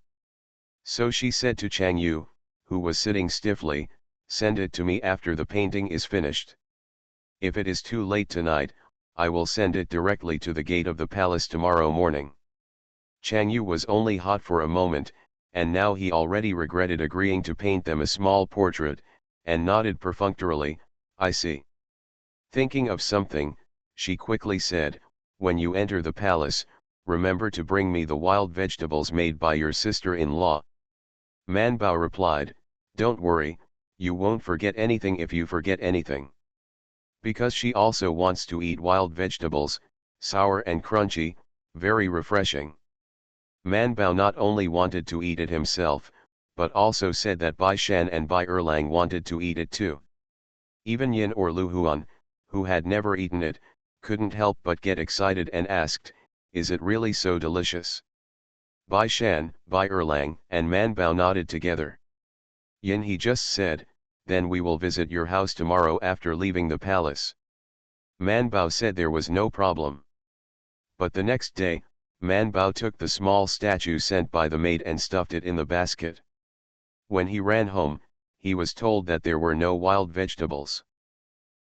So she said to Chang Yu, who was sitting stiffly, send it to me after the painting is finished. If it is too late tonight, I will send it directly to the gate of the palace tomorrow morning. Chang Yu was only hot for a moment, and now he already regretted agreeing to paint them a small portrait, and nodded perfunctorily, I see. Thinking of something, she quickly said, when you enter the palace, remember to bring me the wild vegetables made by your sister-in-law. Man Bao replied, don't worry, you won't forget anything if you forget anything. Because she also wants to eat wild vegetables, sour and crunchy, very refreshing. Man Bao not only wanted to eat it himself, but also said that Bai Shan and Bai Erlang wanted to eat it too. Even Yin or Lu Huan, who had never eaten it, couldn't help but get excited and asked, is it really so delicious? Bai Shan, Bai Erlang, and Man Bao nodded together. Yin he just said, then we will visit your house tomorrow after leaving the palace. Man Bao said there was no problem. But the next day, Man Bao took the small statue sent by the maid and stuffed it in the basket. When he ran home, he was told that there were no wild vegetables.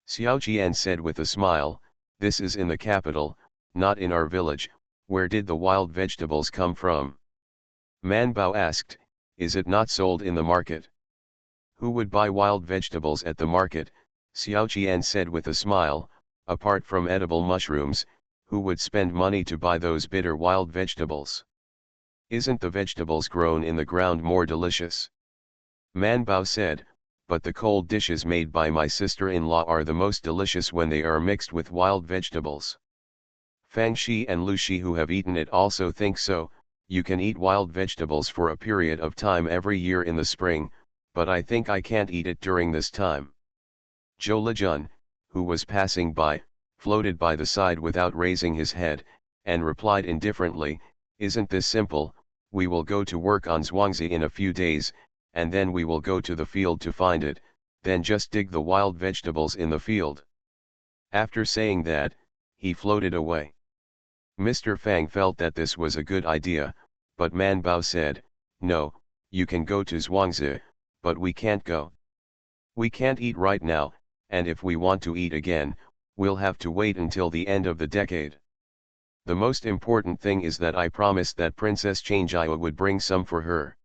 Xiao Qian said with a smile, this is in the capital, not in our village, where did the wild vegetables come from? Man Bao asked, is it not sold in the market? Who would buy wild vegetables at the market? Xiao Qian said with a smile, apart from edible mushrooms, who would spend money to buy those bitter wild vegetables? Isn't the vegetables grown in the ground more delicious? Man Bao said, but the cold dishes made by my sister-in-law are the most delicious when they are mixed with wild vegetables. Fang Shi and Lu Shi who have eaten it also think so, you can eat wild vegetables for a period of time every year in the spring, but I think I can't eat it during this time. Zhou Lijun, who was passing by, floated by the side without raising his head, and replied indifferently, isn't this simple, we will go to work on Zhuangzi in a few days, and then we will go to the field to find it, then just dig the wild vegetables in the field. After saying that, he floated away. Mr. Fang felt that this was a good idea, but Man Bao said, no, you can go to Zhuangzi, but we can't go. We can't eat right now, and if we want to eat again, we'll have to wait until the end of the decade. The most important thing is that I promised that Princess Changjia would bring some for her.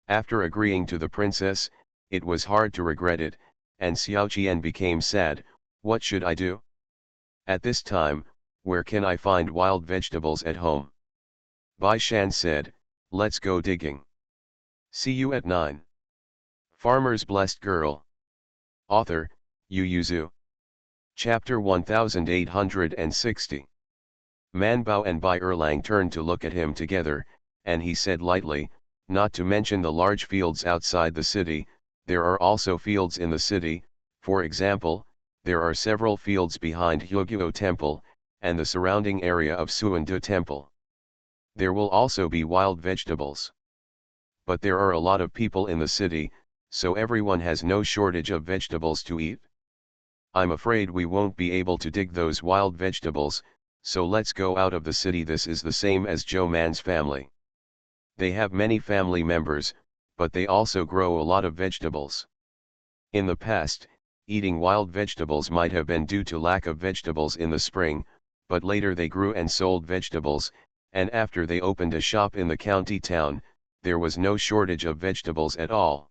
After agreeing to the princess, it was hard to regret it, and Xiao Qian became sad, what should I do? At this time, where can I find wild vegetables at home? Bai Shan said, let's go digging. See you at 9. Farmer's Blessed Girl. Author, Yu Yuzu. Chapter 1860. Man Bao and Bai Erlang turned to look at him together, and he said lightly, not to mention the large fields outside the city, there are also fields in the city, for example, there are several fields behind Huguo Temple, and the surrounding area of Suandu Temple. There will also be wild vegetables. But there are a lot of people in the city, so everyone has no shortage of vegetables to eat. I'm afraid we won't be able to dig those wild vegetables, so let's go out of the city. This is the same as Zhou Man's family. They have many family members, but they also grow a lot of vegetables. In the past, eating wild vegetables might have been due to lack of vegetables in the spring, but later they grew and sold vegetables, and after they opened a shop in the county town, there was no shortage of vegetables at all.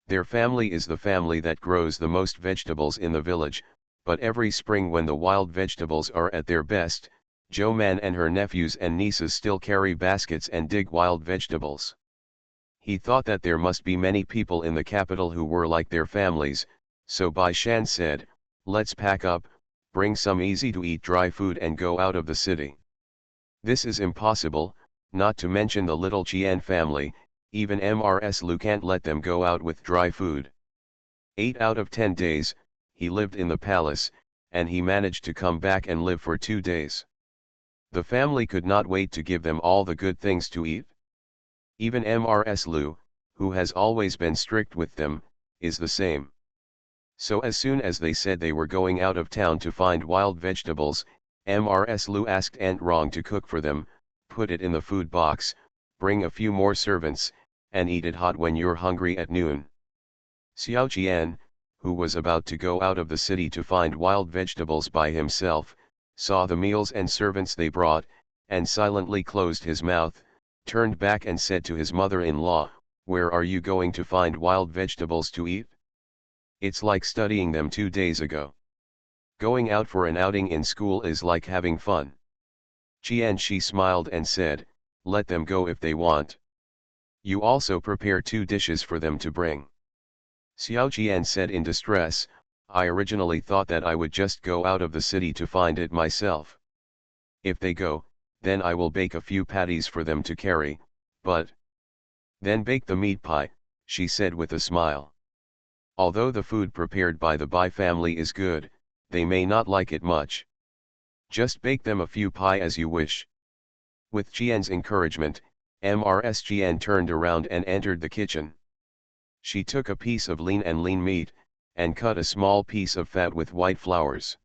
Their family is the family that grows the most vegetables in the village, but every spring when the wild vegetables are at their best, Jo Man and her nephews and nieces still carry baskets and dig wild vegetables. He thought that there must be many people in the capital who were like their families, so Bai Shan said, "Let's pack up, bring some easy-to-eat dry food and go out of the city." This is impossible, not to mention the little Qian family, even Mrs. Lu can't let them go out with dry food. 8 out of 10 days, he lived in the palace, and he managed to come back and live for 2 days. The family could not wait to give them all the good things to eat. Even Mrs. Lu, who has always been strict with them, is the same. So as soon as they said they were going out of town to find wild vegetables, Mrs. Lu asked Aunt Rong to cook for them, put it in the food box, bring a few more servants, and eat it hot when you're hungry at noon. Xiao Qian, who was about to go out of the city to find wild vegetables by himself, saw the meals and servants they brought, and silently closed his mouth, turned back and said to his mother-in-law, "Where are you going to find wild vegetables to eat? It's like studying them 2 days ago. Going out for an outing in school is like having fun." She smiled and said, "Let them go if they want. You also prepare 2 dishes for them to bring." Xiao Qian said in distress, "I originally thought that I would just go out of the city to find it myself. If they go, then I will bake a few patties for them to carry, but—" "Then bake the meat pie," she said with a smile. "Although the food prepared by the Bai family is good, they may not like it much. Just bake them a few pie as you wish." With Qian's encouragement, Mrs. Qian turned around and entered the kitchen. She took a piece of lean meat, and cut a small piece of fat with white flowers.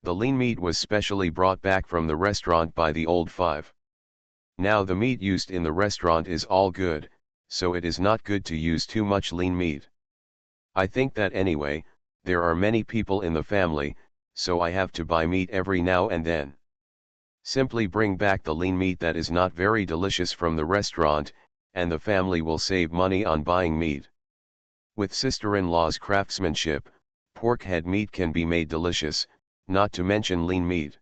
The lean meat was specially brought back from the restaurant by the old five. Now the meat used in the restaurant is all good, so it is not good to use too much lean meat. I think that anyway, there are many people in the family, so I have to buy meat every now and then. Simply bring back the lean meat that is not very delicious from the restaurant, and the family will save money on buying meat. With sister-in-law's craftsmanship, pork head meat can be made delicious, not to mention lean meat.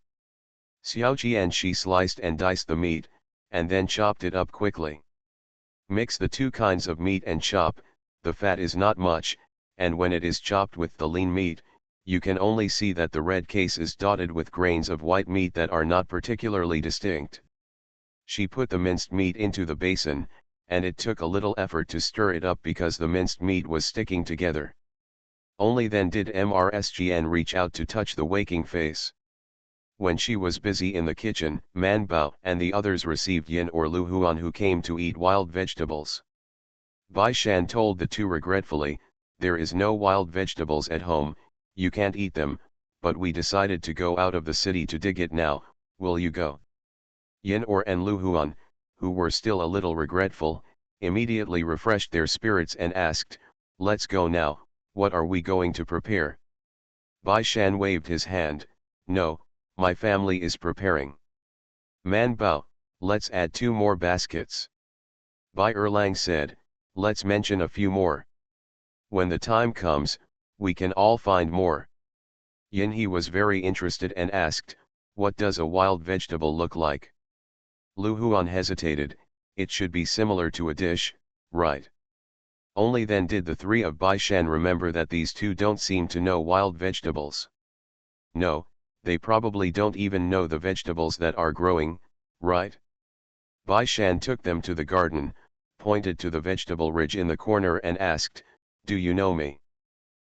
Xiao Qian she sliced and diced the meat, and then chopped it up quickly. Mix the 2 kinds of meat and chop, the fat is not much, and when it is chopped with the lean meat, you can only see that the red case is dotted with grains of white meat that are not particularly distinct. She put the minced meat into the basin, and it took a little effort to stir it up because the minced meat was sticking together. Only then did Mrs. Qian reach out to touch the waking face. When she was busy in the kitchen, Man Bao and the others received Yin or Lu Huan who came to eat wild vegetables. Bai Shan told the 2 regretfully, "There is no wild vegetables at home, you can't eat them, but we decided to go out of the city to dig it now, will you go?" Yin or and Lu Huan, who were still a little regretful, immediately refreshed their spirits and asked, "Let's go now, what are we going to prepare?" Bai Shan waved his hand, "No, my family is preparing." Man Bao, "Let's add 2 more baskets." Bai Erlang said, "Let's mention a few more. When the time comes, we can all find more." Yin he was very interested and asked, "What does a wild vegetable look like?" Lu Huan hesitated, "It should be similar to a dish, right?" Only then did the 3 of Bai Shan remember that these 2 don't seem to know wild vegetables. No, they probably don't even know the vegetables that are growing, right? Bai Shan took them to the garden, pointed to the vegetable ridge in the corner and asked, "Do you know me?"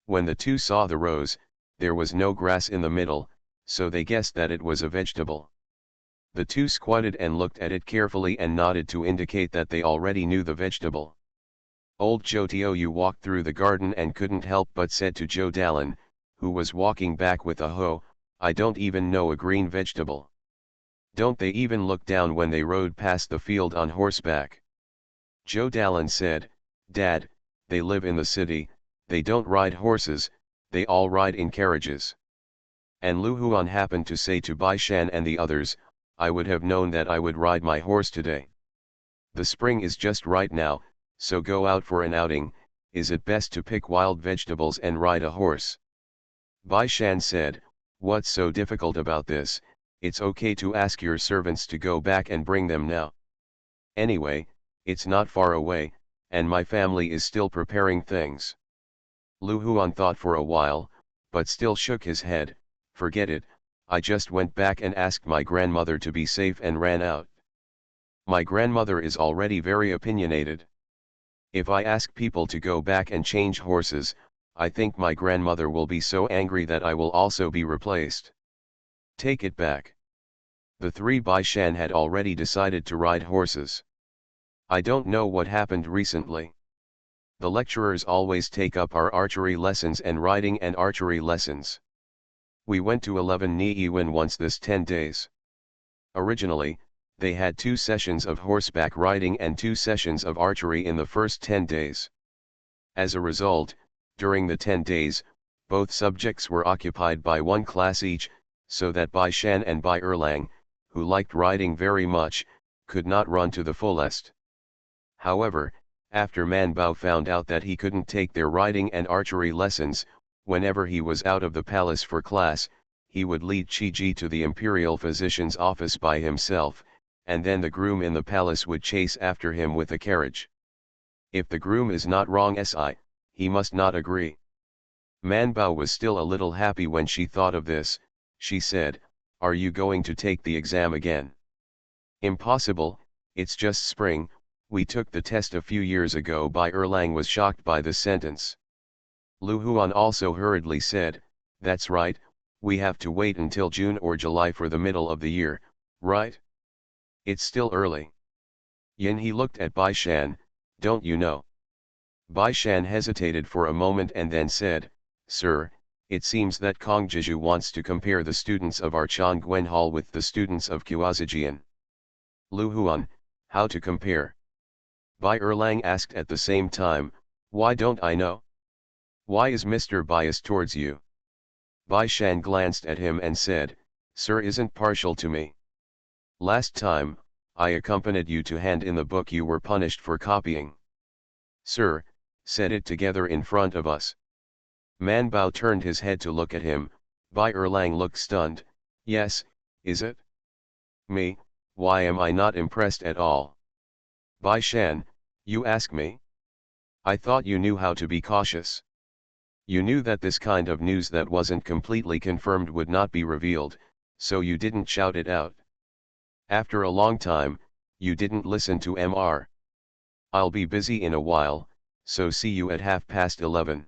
When the 2 saw the rows, there was no grass in the middle, so they guessed that it was a vegetable. The 2 squatted and looked at it carefully and nodded to indicate that they already knew the vegetable. Old Zhou Tiou walked through the garden and couldn't help but said to Zhou Dalan, who was walking back with a hoe, "I don't even know a green vegetable. Don't they even look down when they rode past the field on horseback?" Zhou Dalan said, "Dad, they live in the city, they don't ride horses, they all ride in carriages. And Lu Huan happened to say to Bai Shan and the others, I would have known that I would ride my horse today. The spring is just right now, so go out for an outing. Is it best to pick wild vegetables and ride a horse? Bai Shan said, what's so difficult about this? It's okay to ask your servants to go back and bring them now. Anyway, it's not far away, and my family is still preparing things. Lu Huan thought for a while, but still shook his head. Forget it, I just went back and asked my grandmother to be safe and ran out. My grandmother is already very opinionated. If I ask people to go back and change horses, I think my grandmother will be so angry that I will also be replaced. Take it back. The three Bai Shan had already decided to ride horses. I don't know what happened recently. The lecturers always take up our archery lessons and riding and archery lessons. We went to 11 Niiwen once this 10 days. Originally, they had 2 sessions of horseback riding and 2 sessions of archery in the first 10 days. As a result, during the 10 days, both subjects were occupied by 1 class each, so that Bai Shan and Bai Erlang, who liked riding very much, could not run to the fullest. However, after Man Bao found out that he couldn't take their riding and archery lessons, whenever he was out of the palace for class, he would lead Qi Ji to the imperial physician's office by himself, and then the groom in the palace would chase after him with a carriage. If the groom is not wrong he must not agree. Man Bao was still a little happy when she thought of this. She said, are you going to take the exam again? Impossible, it's just spring, we took the test a few years ago. Bai Erlang was shocked by this sentence. Lu Huan also hurriedly said, that's right, we have to wait until June or July for the middle of the year, right? It's still early. Yin He looked at Bai Shan, don't you know? Bai Shan hesitated for a moment and then said, sir, it seems that Kong Jiju wants to compare the students of our Chongguan Hall with the students of Kuazijian. Lu Huan, how to compare? Bai Erlang asked at the same time, why don't I know? Why is Mr. biased towards you? Bai Shan glanced at him and said, sir isn't partial to me. Last time, I accompanied you to hand in the book you were punished for copying. Sir, said it together in front of us. Man Bao turned his head to look at him. Bai Erlang looked stunned. Yes, is it? Me, why am I not impressed at all? Bai Shan, you ask me? I thought you knew how to be cautious. You knew that this kind of news that wasn't completely confirmed would not be revealed, so you didn't shout it out. After a long time, you didn't listen to Mr. I'll be busy in a while, so see you at 11:30.